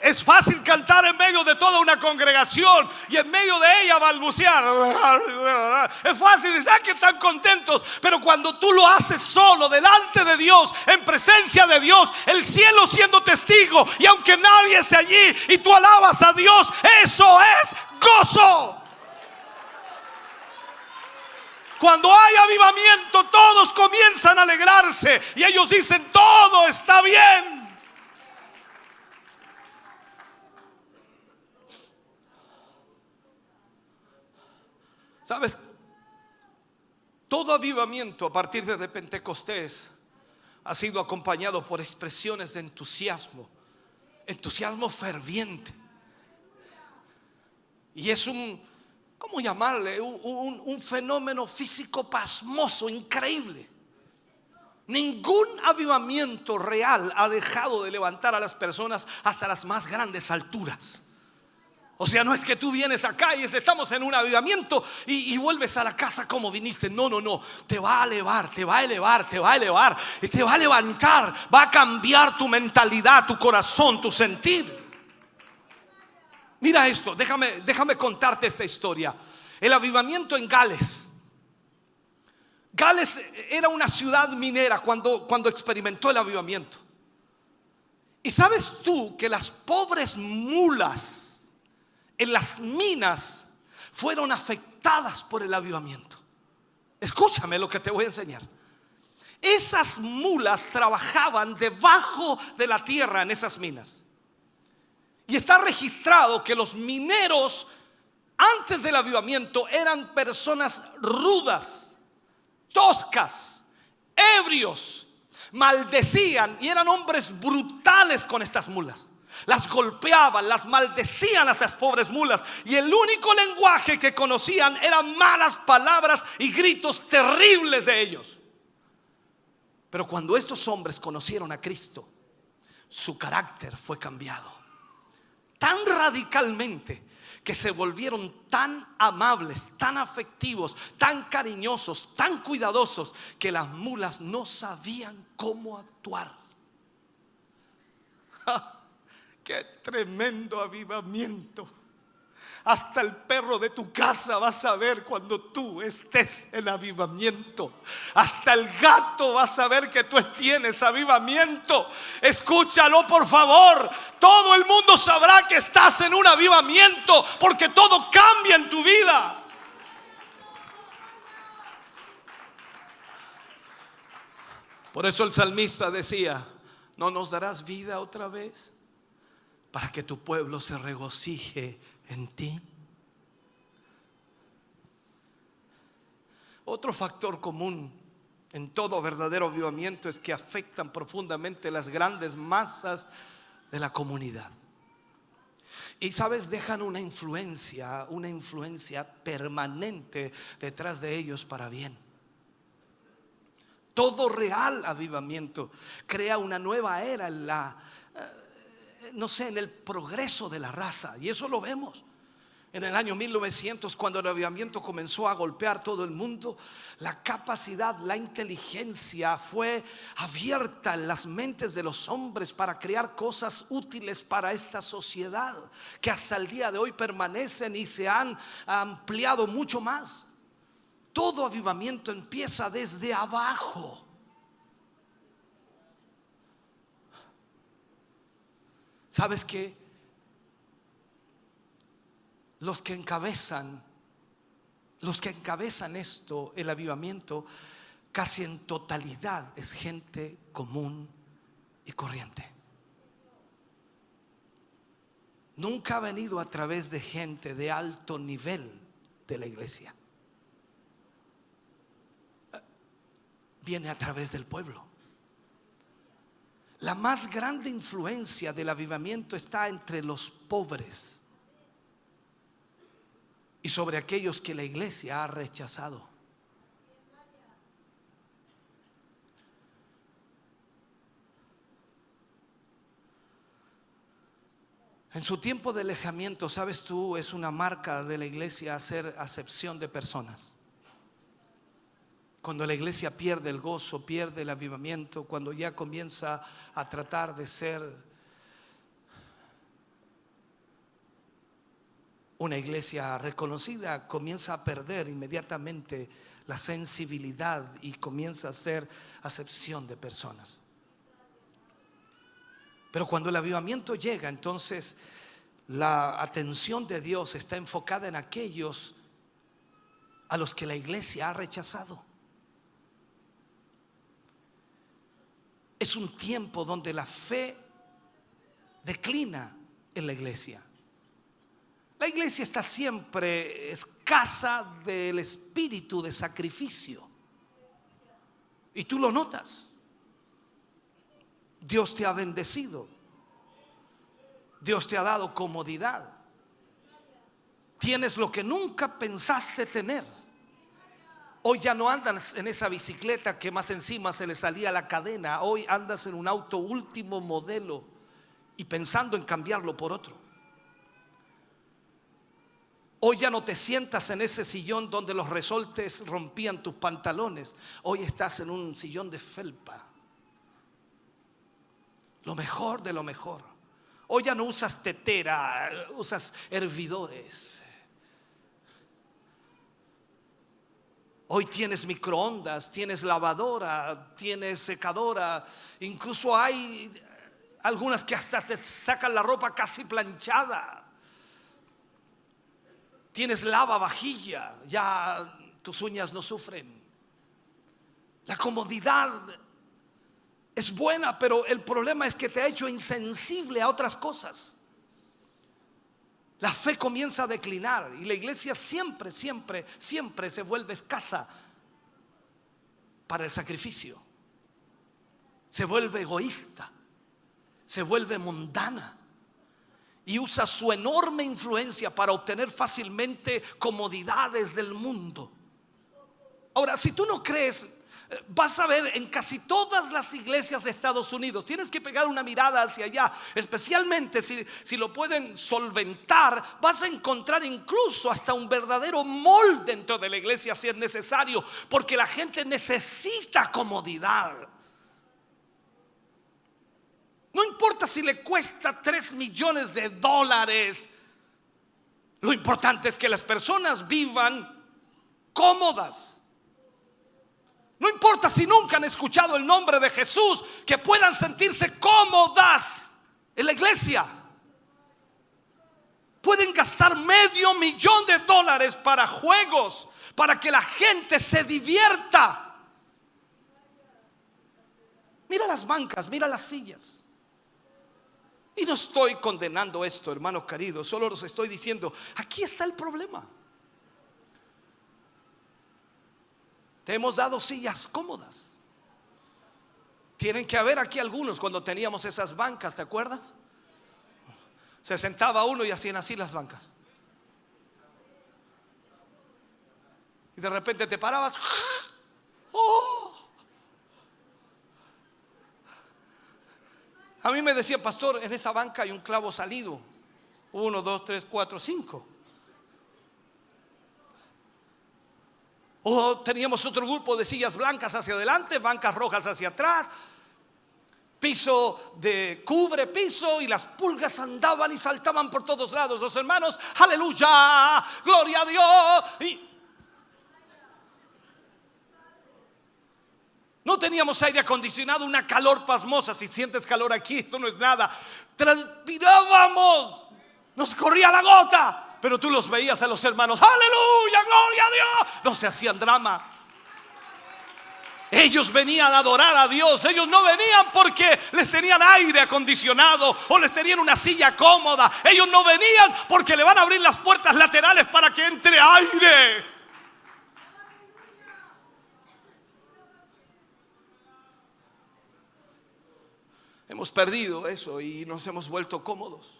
Es fácil cantar en medio de toda una congregación y en medio de ella balbucear. Es fácil decir que están contentos, pero cuando tú lo haces solo delante de Dios, en presencia de Dios, el cielo siendo testigo, y aunque nadie esté allí y tú alabas a Dios, eso es gozo. Cuando hay avivamiento, todos comienzan a alegrarse y ellos dicen: todo está bien. ¿Sabes? Todo avivamiento a partir de Pentecostés ha sido acompañado por expresiones de entusiasmo, entusiasmo ferviente. Y es ¿cómo llamarle? Un fenómeno físico pasmoso, increíble. Ningún avivamiento real ha dejado de levantar a las personas hasta las más grandes alturas. O sea, no es que tú vienes acá y estamos en un avivamiento y vuelves a la casa como viniste. No, te va a elevar, te va a elevar, te va a elevar, y te va a levantar, va a cambiar tu mentalidad, tu corazón, tu sentir. Mira esto, déjame contarte esta historia. El avivamiento en Gales. Gales era una ciudad minera cuando experimentó el avivamiento. Y sabes tú que las pobres mulas en las minas fueron afectadas por el avivamiento. Escúchame lo que te voy a enseñar. Esas mulas trabajaban debajo de la tierra en esas minas. Y está registrado que los mineros antes del avivamiento eran personas rudas, toscas, ebrios, maldecían y eran hombres brutales con estas mulas. Las golpeaban, las maldecían a esas pobres mulas, y el único lenguaje que conocían eran malas palabras y gritos terribles de ellos. Pero cuando estos hombres conocieron a Cristo, su carácter fue cambiado tan radicalmente que se volvieron tan amables, tan afectivos, tan cariñosos, tan cuidadosos, que las mulas no sabían cómo actuar. ¡Qué tremendo avivamiento! Hasta el perro de tu casa va a saber cuando tú estés en avivamiento. Hasta el gato va a saber que tú tienes avivamiento. Escúchalo, por favor. Todo el mundo sabrá que estás en un avivamiento, porque todo cambia en tu vida. Por eso el salmista decía: ¿no nos darás vida otra vez, para que tu pueblo se regocije en ti? Otro factor común en todo verdadero avivamiento es que afectan profundamente las grandes masas de la comunidad. Y sabes, dejan una influencia permanente detrás de ellos para bien. Todo real avivamiento crea una nueva era en en el progreso de la raza. Y eso lo vemos en el año 1900, cuando el avivamiento comenzó a golpear todo el mundo. La capacidad, la inteligencia fue abierta en las mentes de los hombres para crear cosas útiles para esta sociedad, que hasta el día de hoy permanecen y se han ampliado mucho más. todo avivamiento empieza desde abajo. ¿Sabes qué? Los que encabezan esto, el avivamiento, casi en totalidad es gente común y corriente. Nunca ha venido a través de gente de alto nivel de la iglesia. Viene a través del pueblo. La más grande influencia del avivamiento está entre los pobres y sobre aquellos que la iglesia ha rechazado. En su tiempo de alejamiento, sabes tú, es una marca de la iglesia hacer acepción de personas. Cuando la iglesia pierde el gozo, pierde el avivamiento, cuando ya comienza a tratar de ser una iglesia reconocida, comienza a perder inmediatamente la sensibilidad y comienza a hacer acepción de personas. Pero cuando el avivamiento llega, entonces la atención de Dios está enfocada en aquellos a los que la iglesia ha rechazado. Es un tiempo donde la fe declina en la iglesia. La iglesia está siempre escasa del espíritu de sacrificio. Y tú lo notas. Dios te ha bendecido. Dios te ha dado comodidad. Tienes lo que nunca pensaste tener. Hoy ya no andas en esa bicicleta que más encima se le salía la cadena. Hoy andas en un auto último modelo y pensando en cambiarlo por otro. Hoy ya no te sientas en ese sillón donde los resortes rompían tus pantalones. Hoy estás en un sillón de felpa. Lo mejor de lo mejor. Hoy ya no usas tetera, usas hervidores. Hoy tienes microondas, tienes lavadora, tienes secadora. Incluso hay algunas que hasta te sacan la ropa casi planchada. Tienes lavavajilla, ya tus uñas no sufren. La comodidad es buena, pero el problema es que te ha hecho insensible a otras cosas. La fe comienza a declinar y la iglesia siempre se vuelve escasa para el sacrificio. Se vuelve egoísta, se vuelve mundana y usa su enorme influencia para obtener fácilmente comodidades del mundo. Ahora, si tú no crees, vas a ver en casi todas las iglesias de Estados Unidos, tienes que pegar una mirada hacia allá, especialmente si lo pueden solventar, vas a encontrar incluso hasta un verdadero mall dentro de la iglesia si es necesario, porque la gente necesita comodidad. No importa si le cuesta $3 millones, lo importante es que las personas vivan cómodas. No importa si nunca han escuchado el nombre de Jesús, que puedan sentirse cómodas en la iglesia. Pueden gastar $500,000 para juegos, para que la gente se divierta. Mira las bancas, mira las sillas. Y no estoy condenando esto, hermanos queridos, solo los estoy diciendo, aquí está el problema. Te hemos dado sillas cómodas. Tienen que haber aquí algunos cuando teníamos esas bancas, ¿te acuerdas? Se sentaba uno y hacían así las bancas. Y de repente te parabas. ¡Oh! A mí me decía, pastor, en esa banca hay un clavo salido. 1, 2, 3, 4, 5. O teníamos otro grupo de sillas blancas hacia adelante, bancas rojas hacia atrás, piso de cubre piso, y las pulgas andaban y saltaban por todos lados. Los hermanos, aleluya, gloria a Dios. No teníamos aire acondicionado, una calor pasmosa. Si sientes calor aquí, esto no es nada. Transpirábamos, nos corría la gota, pero tú los veías a los hermanos, aleluya, gloria a Dios. No se hacían drama. Ellos venían a adorar a Dios. Ellos no venían porque les tenían aire acondicionado o les tenían una silla cómoda. Ellos no venían porque le van a abrir las puertas laterales para que entre aire. Hemos perdido eso y nos hemos vuelto cómodos.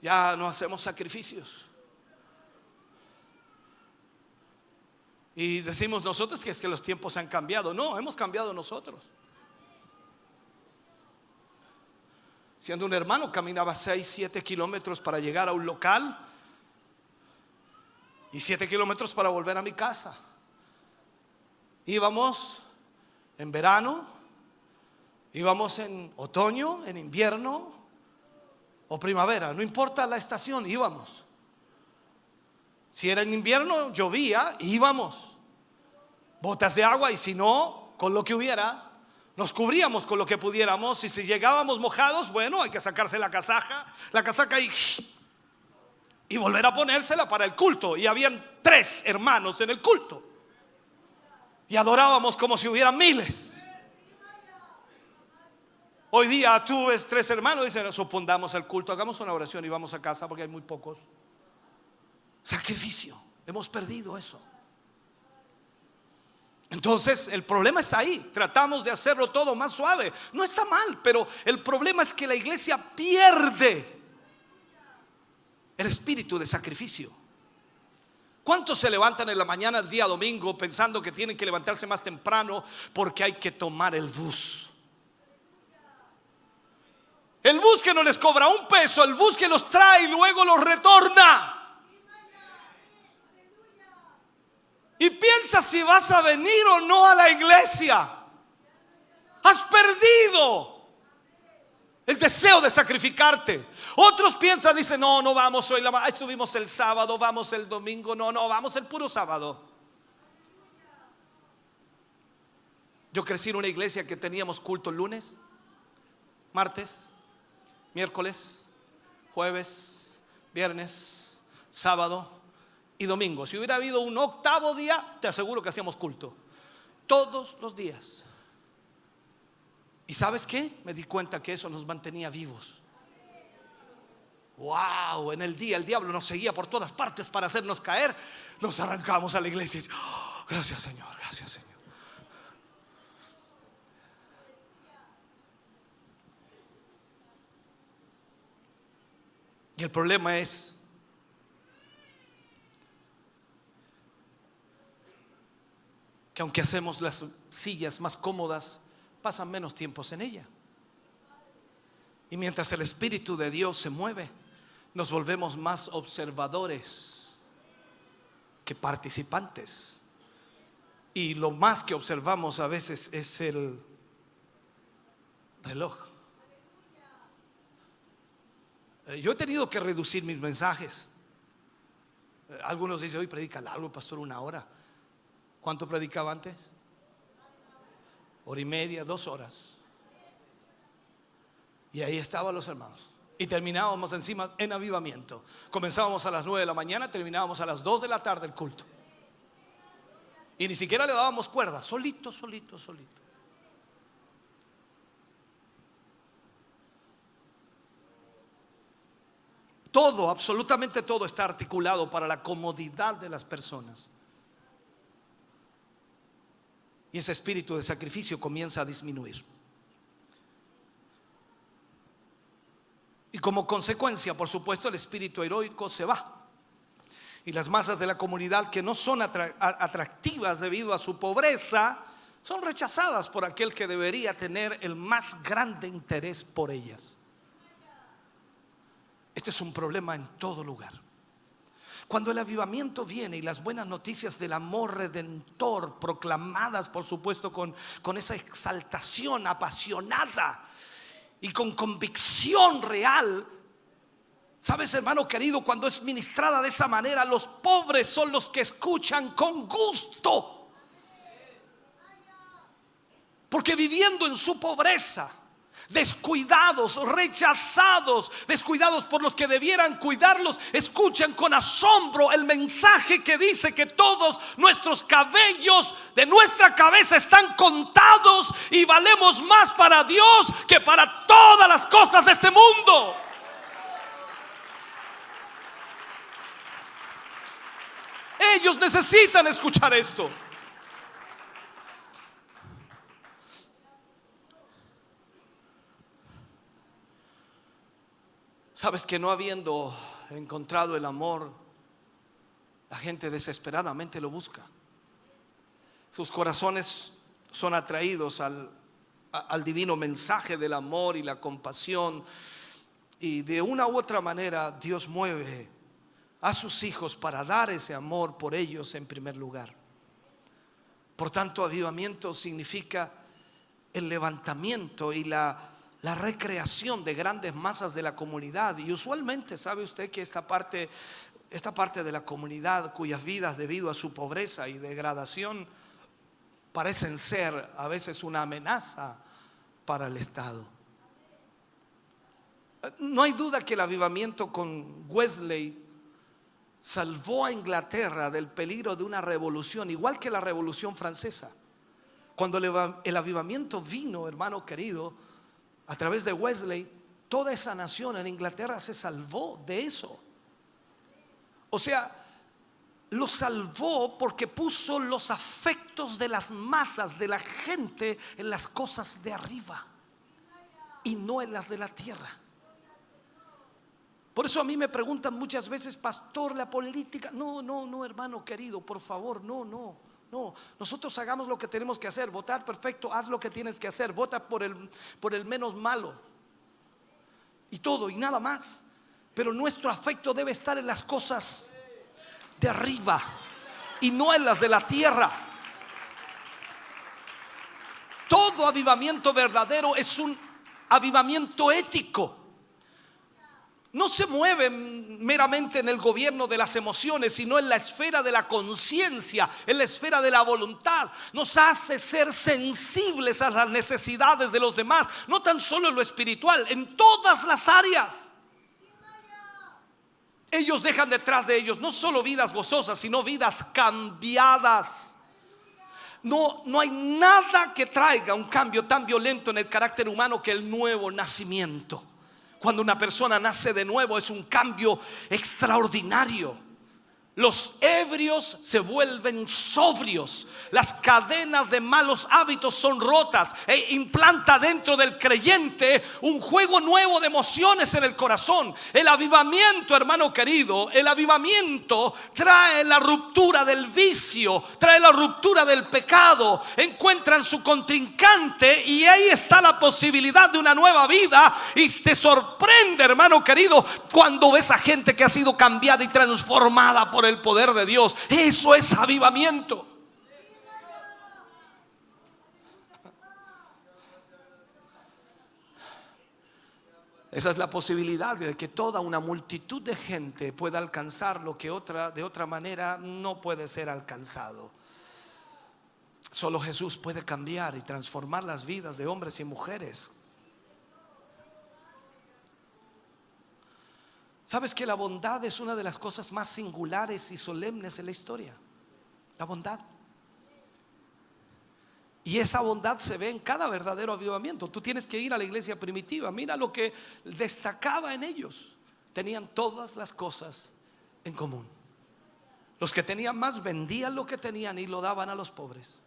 Ya no hacemos sacrificios. Y decimos nosotros que es que los tiempos han cambiado. No, hemos cambiado nosotros. Siendo un hermano, caminaba 6-7 kilómetros para llegar a un local y 7 kilómetros para volver a mi casa. Íbamos en verano, íbamos en otoño, en invierno o primavera, no importa la estación, íbamos. Si era en invierno, llovía, íbamos. Botas de agua, y si no, con lo que hubiera, nos cubríamos con lo que pudiéramos. Y si llegábamos mojados, bueno, hay que sacarse la casaca y volver a ponérsela para el culto. Y habían 3 hermanos en el culto y adorábamos como si hubieran miles. Hoy día tú ves 3 hermanos y dicen, suspendamos el culto, hagamos una oración y vamos a casa porque hay muy pocos. Sacrificio, hemos perdido eso. Entonces el problema está ahí. Tratamos de hacerlo todo más suave. No está mal, pero el problema es que la iglesia pierde el espíritu de sacrificio. ¿Cuántos se levantan en la mañana el día domingo pensando que tienen que levantarse más temprano porque hay que tomar el bus? El bus que no les cobra un peso, el bus que los trae y luego los retorna. Y piensa si vas a venir o no a la iglesia. Has perdido el deseo de sacrificarte. Otros piensan, dicen, no vamos hoy, estuvimos el sábado, vamos el domingo. No, vamos el puro sábado. Yo crecí en una iglesia que teníamos culto lunes, martes, miércoles, jueves, viernes, sábado y domingo. Si hubiera habido un 8º día, te aseguro que hacíamos culto todos los días. ¿Y sabes qué? Me di cuenta que eso nos mantenía vivos. Wow, en el día el diablo nos seguía por todas partes para hacernos caer. Nos arrancamos a la iglesia y gracias Señor, gracias Señor. Y el problema es que aunque hacemos las sillas más cómodas, pasan menos tiempos en ella. Y mientras el Espíritu de Dios se mueve, nos volvemos más observadores que participantes. Y lo más que observamos a veces es el reloj. Yo he tenido que reducir mis mensajes. Algunos dicen, hoy predica largo, pastor, 1 hora. ¿Cuánto predicaba antes? 1:30, 2 horas. Y ahí estaban los hermanos. Y terminábamos encima en avivamiento. Comenzábamos a las 9 de la mañana, terminábamos a las 2 de la tarde el culto. Y ni siquiera le dábamos cuerda, solito. Todo, absolutamente todo está articulado para la comodidad de las personas. Y ese espíritu de sacrificio comienza a disminuir. Y como consecuencia, por supuesto, el espíritu heroico se va. Y las masas de la comunidad que no son atractivas debido a su pobreza, son rechazadas por aquel que debería tener el más grande interés por ellas. Este es un problema en todo lugar. Cuando el avivamiento viene y las buenas noticias del amor redentor, proclamadas por supuesto con esa exaltación apasionada y con convicción real, sabes, hermano querido, cuando es ministrada de esa manera, los pobres son los que escuchan con gusto. Porque viviendo en su pobreza, descuidados, rechazados, descuidados por los que debieran cuidarlos, escuchan con asombro el mensaje que dice que todos nuestros cabellos de nuestra cabeza están contados y valemos más para Dios que para todas las cosas de este mundo. Ellos necesitan escuchar esto. Sabes que no habiendo encontrado el amor, la gente desesperadamente lo busca. Sus corazones son atraídos al divino mensaje del amor y la compasión, y de una u otra manera Dios mueve a sus hijos para dar ese amor por ellos en primer lugar. Por tanto, avivamiento significa el levantamiento y la recreación de grandes masas de la comunidad. Y usualmente sabe usted que esta parte de la comunidad cuyas vidas, debido a su pobreza y degradación, parecen ser a veces una amenaza para el Estado. No hay duda que el avivamiento con Wesley salvó a Inglaterra del peligro de una revolución, igual que la Revolución Francesa. Cuando el avivamiento vino, hermano querido, a través de Wesley, toda esa nación en Inglaterra se salvó de eso. O sea, lo salvó porque puso los afectos de las masas, de la gente, en las cosas de arriba y no en las de la tierra. Por eso a mí me preguntan muchas veces: pastor, la política. No, hermano querido, por favor, no. Nosotros hagamos lo que tenemos que hacer. Votar, perfecto, haz lo que tienes que hacer. Vota por el menos malo y todo y nada más. Pero nuestro afecto debe estar en las cosas de arriba y no en las de la tierra. Todo avivamiento verdadero es un avivamiento ético. No se mueve meramente en el gobierno de las emociones, sino en la esfera de la conciencia, en la esfera de la voluntad. Nos hace ser sensibles a las necesidades de los demás, no tan solo en lo espiritual, en todas las áreas. Ellos dejan detrás de ellos no solo vidas gozosas, sino vidas cambiadas. No hay nada que traiga un cambio tan violento en el carácter humano que el nuevo nacimiento. Cuando una persona nace de nuevo es un cambio extraordinario. Los ebrios se vuelven sobrios. Las cadenas de malos hábitos son rotas e implanta dentro del creyente un juego nuevo de emociones en el corazón. El avivamiento, hermano querido, el avivamiento trae la ruptura del vicio, trae la ruptura del pecado. Encuentran su contrincante y ahí está la posibilidad de una nueva vida. Y te sorprende, hermano querido, cuando ves a gente que ha sido cambiada y transformada por el poder de Dios. Eso es avivamiento. Esa es la posibilidad de que toda una multitud de gente pueda alcanzar lo que de otra manera no puede ser alcanzado. Solo Jesús puede cambiar y transformar las vidas de hombres y mujeres. ¿Sabes que la bondad es una de las cosas más singulares y solemnes en la historia? La bondad. Y esa bondad se ve en cada verdadero avivamiento. Tú tienes que ir a la iglesia primitiva. Mira lo que destacaba en ellos. Tenían todas las cosas en común. Los que tenían más vendían lo que tenían y lo daban a los pobres.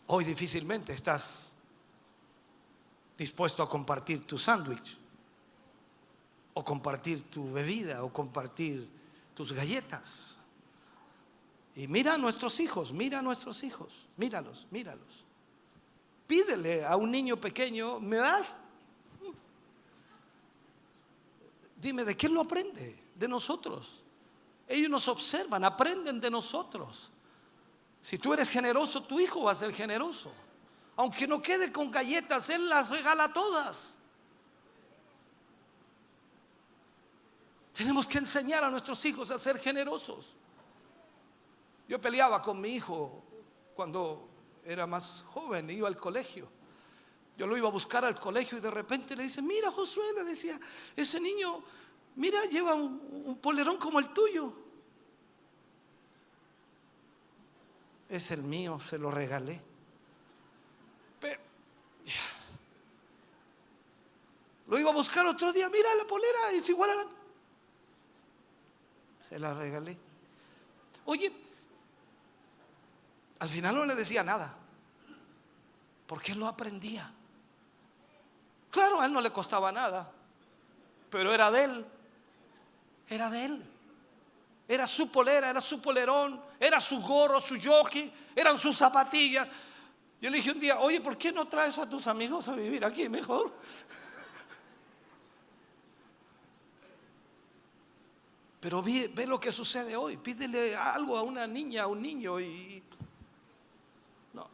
Hoy difícilmente estás dispuesto a compartir tu sándwich, o compartir tu bebida, o compartir tus galletas. Y mira a nuestros hijos, míralos. Pídele a un niño pequeño: ¿me das? Dime, ¿de quién lo aprende? De nosotros. Ellos nos observan, aprenden de nosotros. Si tú eres generoso, tu hijo va a ser generoso. Aunque no quede con galletas, él las regala todas. Tenemos que enseñar a nuestros hijos a ser generosos. Yo peleaba con mi hijo cuando era más joven, iba al colegio. Yo lo iba a buscar al colegio y de repente le dice: mira, Josué, le decía, ese niño, mira, lleva un polerón como el tuyo. Es el mío, se lo regalé. Pero lo iba a buscar otro día, mira, la polera es igual a la... Se la regalé. Oye, al final no le decía nada, porque él lo aprendía. Claro, a él no le costaba nada, pero era de él. Era de él. Era su polera, era su polerón, era su gorro, su jockey, eran sus zapatillas. Yo le dije un día: oye, ¿por qué no traes a tus amigos a vivir aquí mejor? Pero ve lo que sucede hoy. Pídele algo a una niña, a un niño y no.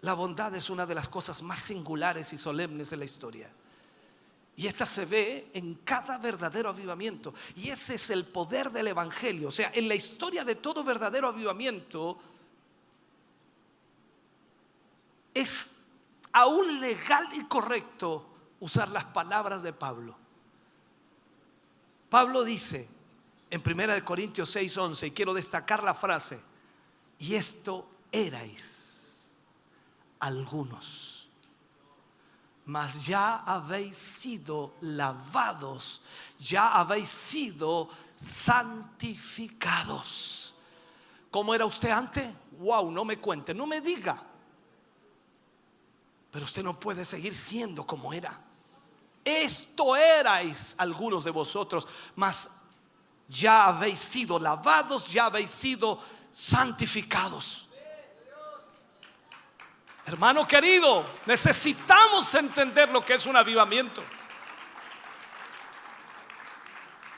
La bondad es una de las cosas más singulares y solemnes de la historia. Y esta se ve en cada verdadero avivamiento. Y ese es el poder del evangelio. O sea, en la historia de todo verdadero avivamiento es aún legal y correcto usar las palabras de Pablo. Pablo dice en 1 Corintios 6:11, y quiero destacar la frase: y esto erais algunos, mas ya habéis sido lavados, ya habéis sido santificados. ¿Cómo era usted antes? Wow, no me cuente, no me diga. Pero usted no puede seguir siendo como era. Esto erais algunos de vosotros, mas ya habéis sido lavados, ya habéis sido santificados. Hermano querido, necesitamos entender lo que es un avivamiento.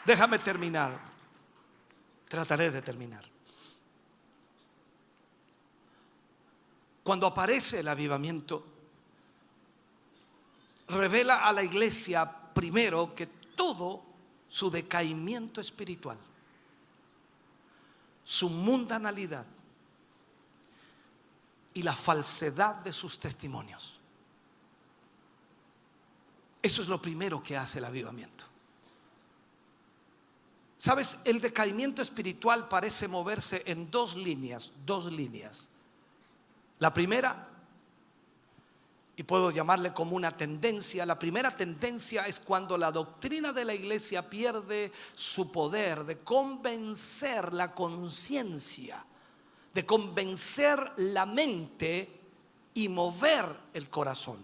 Déjame terminar. Trataré de terminar. Cuando aparece el avivamiento, revela a la iglesia primero que todo su decaimiento espiritual, su mundanalidad y la falsedad de sus testimonios. Eso es lo primero que hace el avivamiento. ¿Sabes? El decaimiento espiritual parece moverse en dos líneas. La primera, y puedo llamarle como una tendencia, la primera tendencia es cuando la doctrina de la iglesia pierde su poder de convencer la conciencia, de convencer la mente y mover el corazón.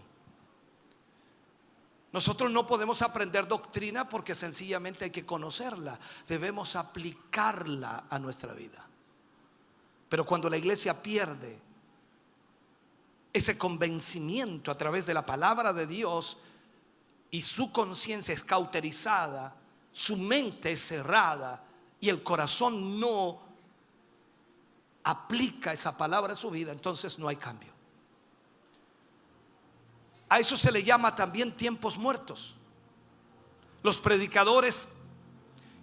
Nosotros no podemos aprender doctrina porque sencillamente hay que conocerla, debemos aplicarla a nuestra vida. Pero cuando la iglesia pierde ese convencimiento a través de la palabra de Dios y su conciencia es cauterizada, su mente es cerrada y el corazón no aplica esa palabra a su vida, entonces no hay cambio. A eso se le llama también tiempos muertos. Los predicadores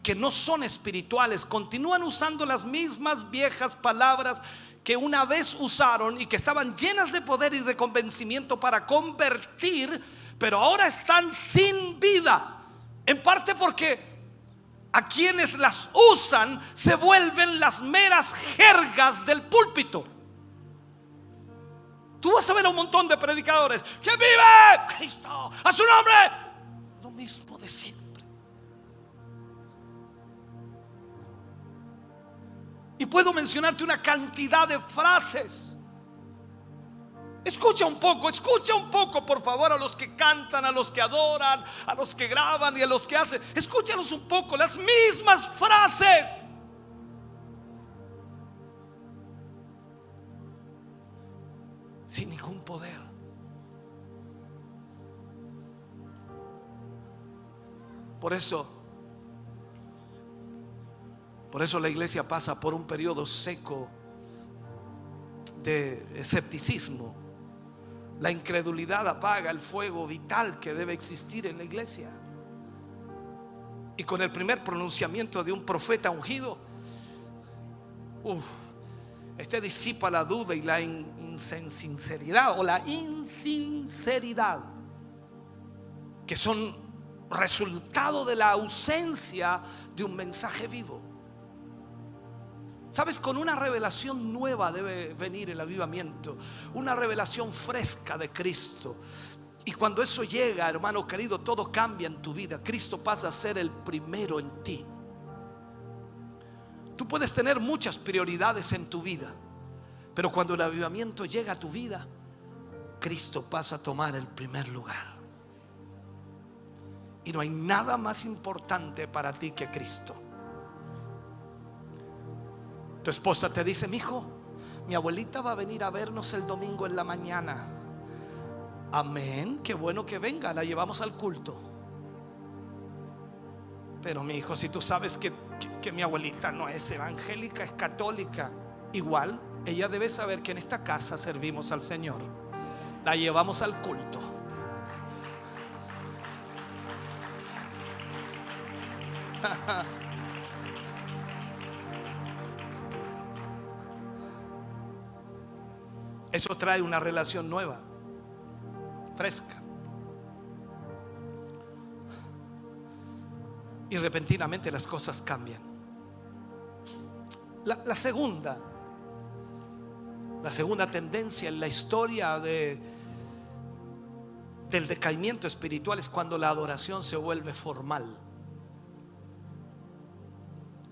que no son espirituales continúan usando las mismas viejas palabras que una vez usaron y que estaban llenas de poder y de convencimiento para convertir, pero ahora están sin vida. En parte porque a quienes las usan se vuelven las meras jergas del púlpito. Tú vas a ver a un montón de predicadores que vive Cristo, a su nombre, lo mismo de siempre. Y puedo mencionarte una cantidad de frases. Escucha un poco, por favor, a los que cantan, a los que adoran, a los que graban y a los que hacen. Escúchalos un poco, las mismas frases. Sin ningún poder. Por eso la iglesia pasa por un periodo seco de escepticismo. La incredulidad apaga el fuego vital que debe existir en la iglesia. Y con el primer pronunciamiento de un profeta ungido, Este disipa la duda y la insinceridad o la insinceridad, que son resultado de la ausencia de un mensaje vivo. Sabes, con una revelación nueva debe venir el avivamiento, una revelación fresca de Cristo. Y cuando eso llega, hermano querido, todo cambia en tu vida. Cristo pasa a ser el primero en ti. Tú puedes tener muchas prioridades en tu vida, pero cuando el avivamiento llega a tu vida, Cristo pasa a tomar el primer lugar. Y no hay nada más importante para ti que Cristo. Tu esposa te dice: mi hijo, mi abuelita va a venir a vernos el domingo en la mañana. Amén, qué bueno que venga, la llevamos al culto. Pero mi hijo, si tú sabes que mi abuelita no es evangélica, es católica, igual ella debe saber que en esta casa servimos al Señor. La llevamos al culto. Eso trae una relación nueva, fresca. Y repentinamente las cosas cambian. La segunda tendencia en la historia del decaimiento espiritual es cuando la adoración se vuelve formal.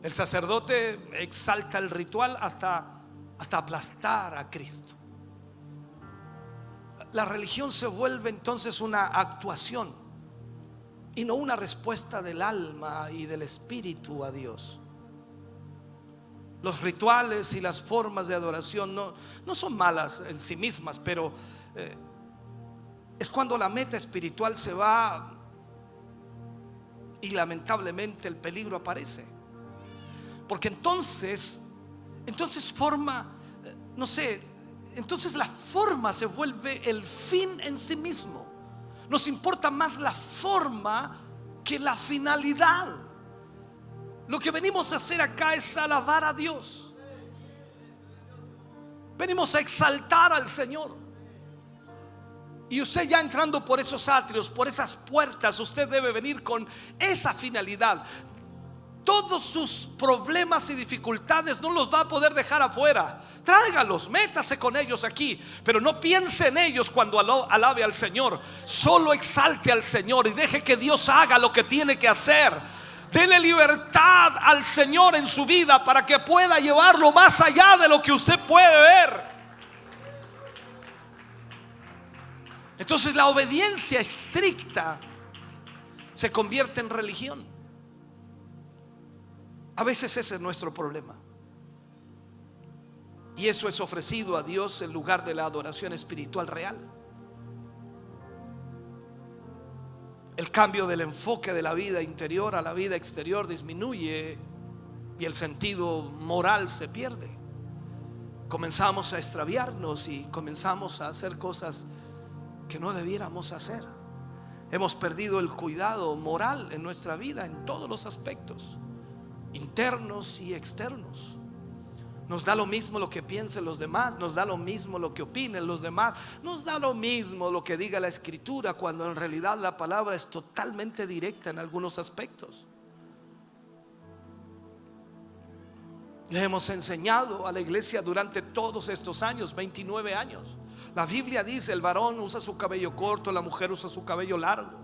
El sacerdote exalta el ritual hasta aplastar a Cristo. La religión se vuelve entonces una actuación y no una respuesta del alma y del espíritu a Dios. Los rituales y las formas de adoración no son malas en sí mismas, pero es cuando la meta espiritual se va y lamentablemente el peligro aparece. Porque entonces forma, no sé, entonces la forma se vuelve el fin en sí mismo. Nos importa más la forma que la finalidad. Lo que venimos a hacer acá es alabar a Dios. Venimos a exaltar al Señor. Y usted, ya entrando por esos atrios, por esas puertas, usted debe venir con esa finalidad. Todos sus problemas y dificultades no los va a poder dejar afuera. Tráigalos, métase con ellos aquí, pero no piense en ellos cuando alabe al Señor. Solo exalte al Señor y deje que Dios haga lo que tiene que hacer. Dele libertad al Señor en su vida para que pueda llevarlo más allá de lo que usted puede ver. Entonces la obediencia estricta se convierte en religión. A veces ese es nuestro problema. Y eso es ofrecido a Dios en lugar de la adoración espiritual real. El cambio del enfoque de la vida interior a la vida exterior disminuye y el sentido moral se pierde. Comenzamos a extraviarnos y comenzamos a hacer cosas que no debiéramos hacer. Hemos perdido el cuidado moral en nuestra vida en todos los aspectos, internos y externos. Nos da lo mismo lo que piensen los demás, nos da lo mismo lo que opinen los demás, nos da lo mismo lo que diga la Escritura, cuando en realidad la palabra es totalmente directa en algunos aspectos. Le hemos enseñado a la iglesia durante todos estos años, 29 años. La Biblia dice: el varón usa su cabello corto, la mujer usa su cabello largo.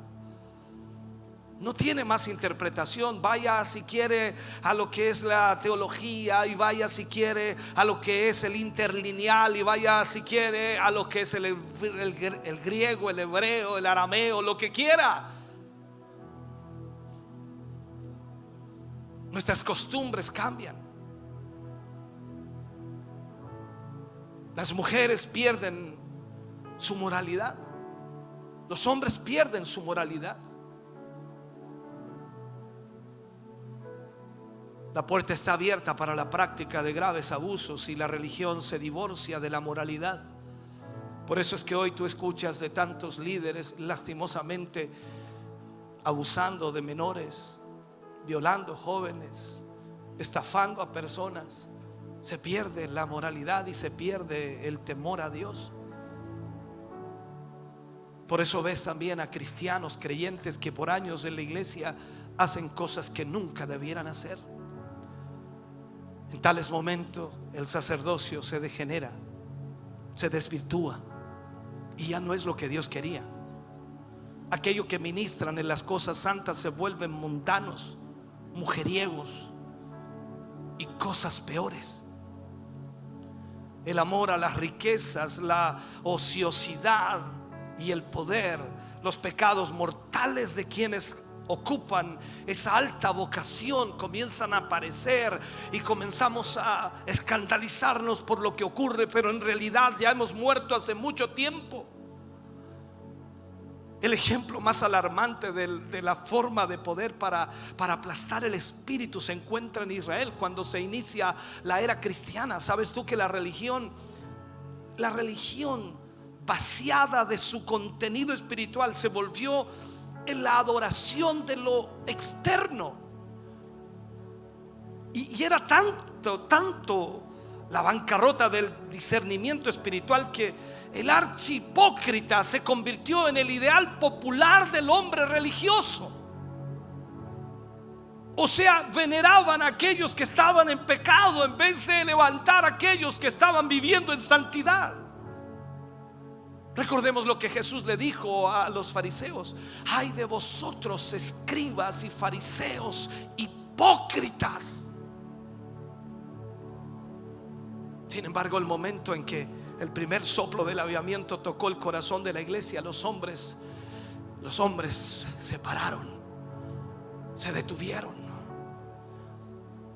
No tiene más interpretación. Vaya si quiere a lo que es la teología, y vaya si quiere a lo que es el interlineal, y vaya si quiere a lo que es el griego, el hebreo, el arameo, lo que quiera. Nuestras costumbres cambian. Las mujeres pierden su moralidad. Los hombres pierden su moralidad. La puerta está abierta para la práctica de graves abusos y la religión se divorcia de la moralidad. Por eso es que hoy tú escuchas de tantos líderes lastimosamente abusando de menores, violando jóvenes, estafando a personas, Se pierde la moralidad y se pierde el temor a Dios. Por eso ves también a cristianos, creyentes que por años en la iglesia hacen cosas que nunca debieran hacer. En tales momentos el sacerdocio se degenera, se desvirtúa y ya no es lo que Dios quería. Aquellos que ministran en las cosas santas se vuelven mundanos, mujeriegos y cosas peores. El amor a las riquezas, la ociosidad y el poder, los pecados mortales de quienes ocupan esa alta vocación comienzan a aparecer y comenzamos a escandalizarnos por lo que ocurre, pero en realidad ya hemos muerto hace mucho tiempo. El ejemplo más alarmante de la forma de poder para aplastar el espíritu se encuentra en Israel cuando se inicia la era cristiana. ¿Sabes tú que la religión vaciada de su contenido espiritual se volvió en la adoración de lo externo? Y era tanto la bancarrota del discernimiento espiritual que el archihipócrita se convirtió en el ideal popular del hombre religioso. O sea, veneraban a aquellos que estaban en pecado en vez de levantar a aquellos que estaban viviendo en santidad. Recordemos lo que Jesús le dijo a los fariseos: ay de vosotros, escribas y fariseos hipócritas. Sin embargo, el momento en que el primer soplo del avivamiento tocó el corazón de la iglesia, los hombres se pararon, se detuvieron,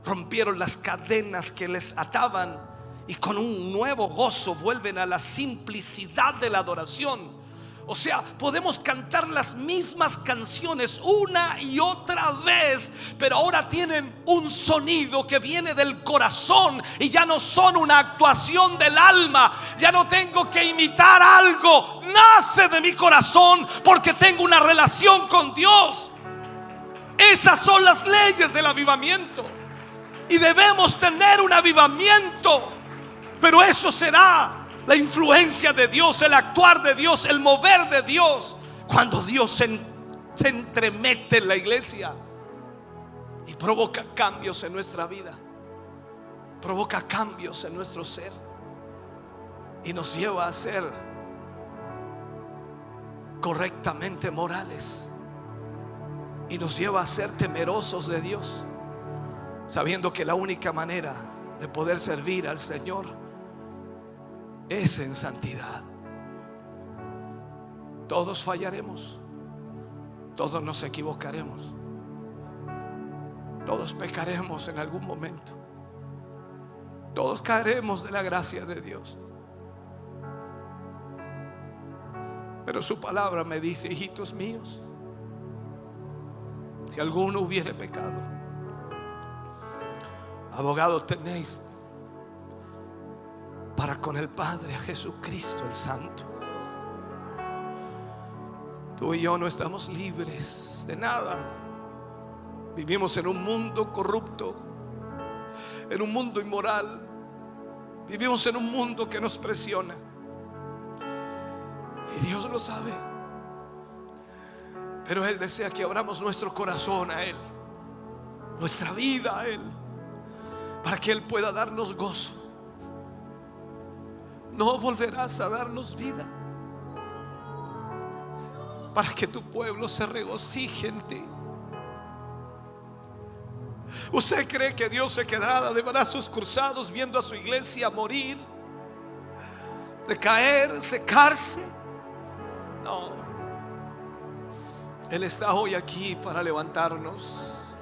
rompieron las cadenas que les ataban y con un nuevo gozo vuelven a la simplicidad de la adoración. O sea, podemos cantar las mismas canciones una y otra vez, pero ahora tienen un sonido que viene del corazón y ya no son una actuación del alma. Ya no tengo que imitar algo, nace de mi corazón porque tengo una relación con Dios. Esas son las leyes del avivamiento y debemos tener un avivamiento, pero eso será la influencia de Dios, el actuar de Dios, el mover de Dios, cuando Dios se entremete en la iglesia y provoca cambios en nuestra vida, provoca cambios en nuestro ser y nos lleva a ser correctamente morales y nos lleva a ser temerosos de Dios, sabiendo que la única manera de poder servir al Señor es en santidad. Todos fallaremos, todos nos equivocaremos, todos pecaremos en algún momento, todos caeremos de la gracia de Dios. Pero su palabra me dice: hijitos míos, si alguno hubiere pecado, abogado tenéis para con el Padre, a Jesucristo el Santo. Tú y yo no estamos libres de nada. Vivimos en un mundo corrupto, en un mundo inmoral. Vivimos en un mundo que nos presiona y Dios lo sabe, pero Él desea que abramos nuestro corazón a Él, nuestra vida a Él, para que Él pueda darnos gozo. No volverás a darnos vida, para que tu pueblo se regocije en ti. ¿Usted cree que Dios se quedará de brazos cruzados viendo a su iglesia morir, decaer, secarse? No. Él está hoy aquí para levantarnos.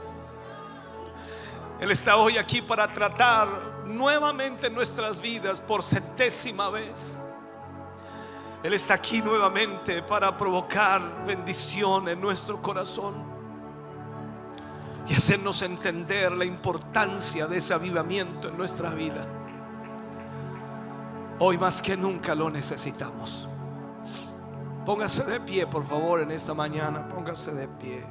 Él está hoy aquí para tratar nuevamente nuestras vidas por 70ª vez. Él está aquí nuevamente para provocar bendición en nuestro corazón y hacernos entender la importancia de ese avivamiento en nuestra vida. Hoy más que nunca lo necesitamos. Póngase de pie, por favor, en esta mañana. Póngase de pie.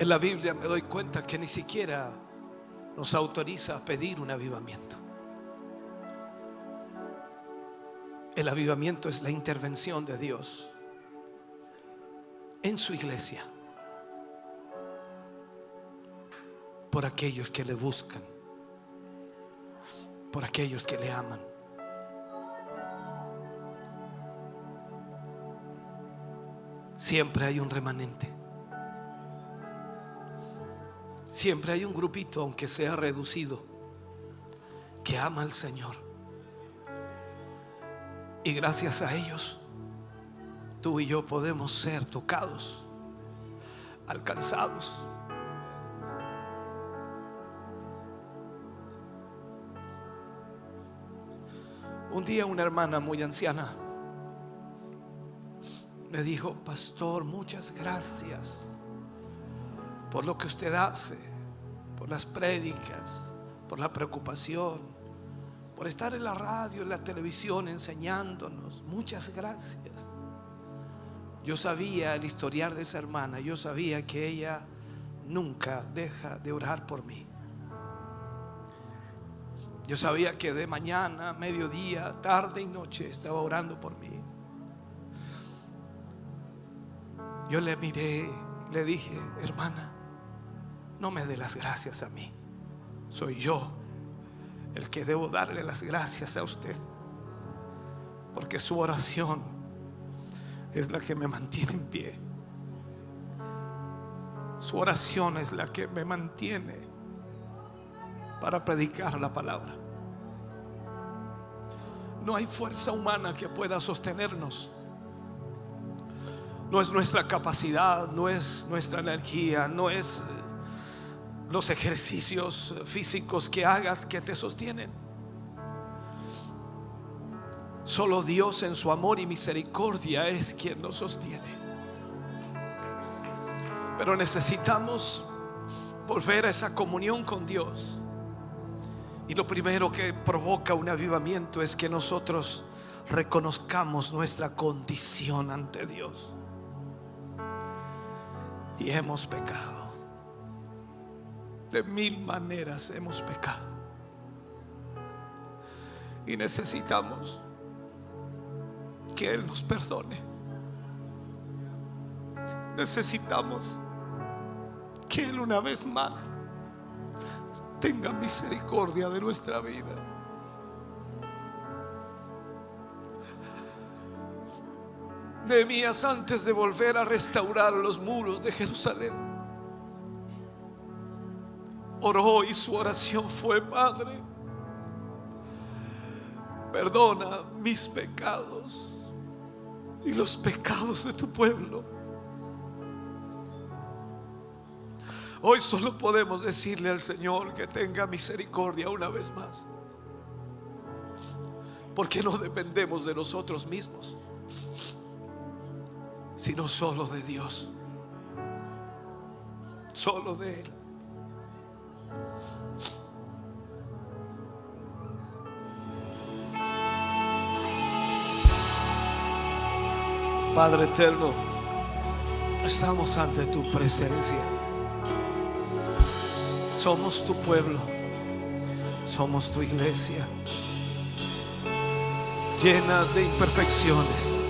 En la Biblia me doy cuenta que ni siquiera nos autoriza a pedir un avivamiento. El avivamiento es la intervención de Dios en su iglesia por aquellos que le buscan, por aquellos que le aman. Siempre hay un remanente. Siempre hay un grupito, aunque sea reducido, que ama al Señor. Y gracias a ellos, tú y yo podemos ser tocados, alcanzados. Un día una hermana muy anciana me dijo: pastor, muchas gracias por lo que usted hace, por las prédicas, por la preocupación, por estar en la radio, en la televisión enseñándonos. Muchas gracias. Yo sabía el historial de esa hermana. Yo sabía que ella nunca deja de orar por mí. Yo sabía que de mañana, mediodía, tarde y noche estaba orando por mí. Yo le miré y le dije: hermana, no me dé las gracias a mí. Soy yo el que debo darle las gracias a usted, porque su oración es la que me mantiene en pie. Su oración es la que me mantiene para predicar la palabra. No hay fuerza humana que pueda sostenernos. No es nuestra capacidad, no es nuestra energía, no es los ejercicios físicos que hagas que te sostienen. Solo Dios en su amor y misericordia es quien nos sostiene. Pero necesitamos volver a esa comunión con Dios. Y lo primero que provoca un avivamiento es que nosotros reconozcamos nuestra condición ante Dios. Y hemos pecado. De mil maneras hemos pecado. Y necesitamos que Él nos perdone. Necesitamos que Él una vez más tenga misericordia de nuestra vida. Nehemías, antes de volver a restaurar los muros de Jerusalén, oró y su oración fue: Padre, perdona mis pecados y los pecados de tu pueblo. Hoy solo podemos decirle al Señor que tenga misericordia una vez más, porque no dependemos de nosotros mismos, sino solo de Dios, solo de Él. Padre eterno, estamos ante tu presencia. Somos tu pueblo, somos tu iglesia, llena de imperfecciones,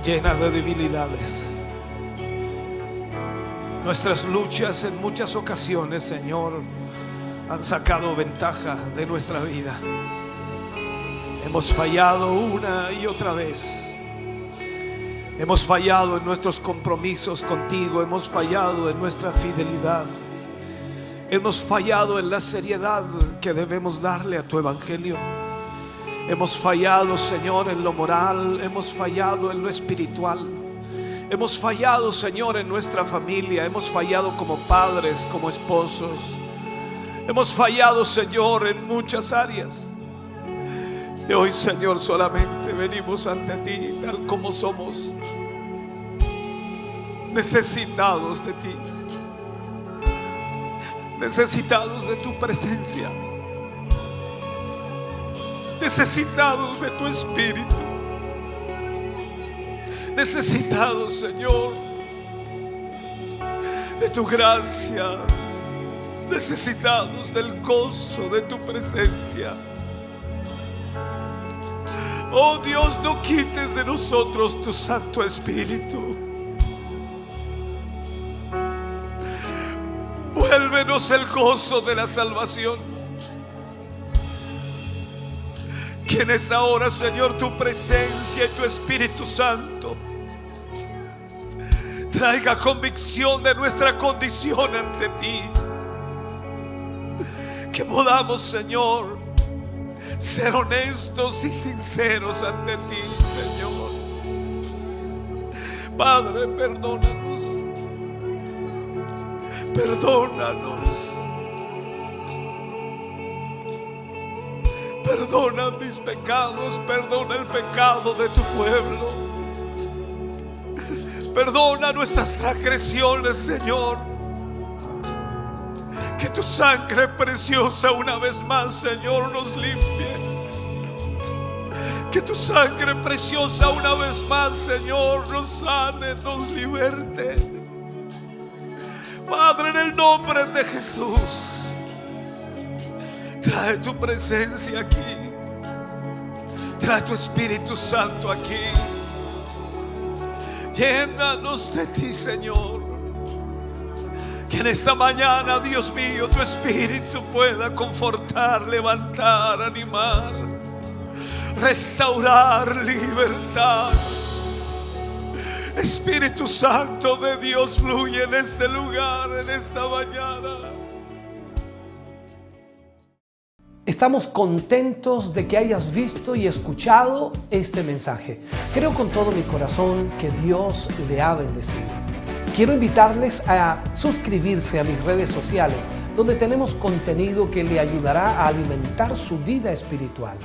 llena de debilidades. Nuestras luchas en muchas ocasiones, Señor, han sacado ventaja de nuestra vida. Hemos fallado una y otra vez. Hemos fallado en nuestros compromisos contigo. Hemos fallado en nuestra fidelidad. Hemos fallado en la seriedad que debemos darle a tu evangelio. Hemos fallado, Señor, en lo moral. Hemos fallado en lo espiritual. Hemos fallado, Señor, en nuestra familia. Hemos fallado como padres, como esposos. Hemos fallado, Señor, en muchas áreas. Y hoy, Señor, solamente venimos ante ti tal como somos, necesitados de ti, necesitados de tu presencia, necesitados de tu espíritu, necesitados, Señor, de tu gracia, necesitados del gozo de tu presencia. Oh Dios, no quites de nosotros tu Santo Espíritu. Vuélvenos el gozo de la salvación. Que en esta hora, Señor, tu presencia y tu Espíritu Santo traiga convicción de nuestra condición ante ti. Que podamos, Señor, ser honestos y sinceros ante ti, Señor. Padre, perdónanos. Perdónanos. Perdona mis pecados, perdona el pecado de tu pueblo. Perdona nuestras transgresiones, Señor. Que tu sangre preciosa una vez más, Señor, nos limpie. Que tu sangre preciosa una vez más, Señor, nos sane, nos liberte. Padre, en el nombre de Jesús, trae tu presencia aquí. Trae tu Espíritu Santo aquí. Llénanos de ti, Señor. Que en esta mañana, Dios mío, tu Espíritu pueda confortar, levantar, animar, restaurar, libertar. Espíritu Santo de Dios, fluye en este lugar, en esta mañana. Estamos contentos de que hayas visto y escuchado este mensaje. Creo con todo mi corazón que Dios le ha bendecido. Quiero invitarles a suscribirse a mis redes sociales, donde tenemos contenido que le ayudará a alimentar su vida espiritual.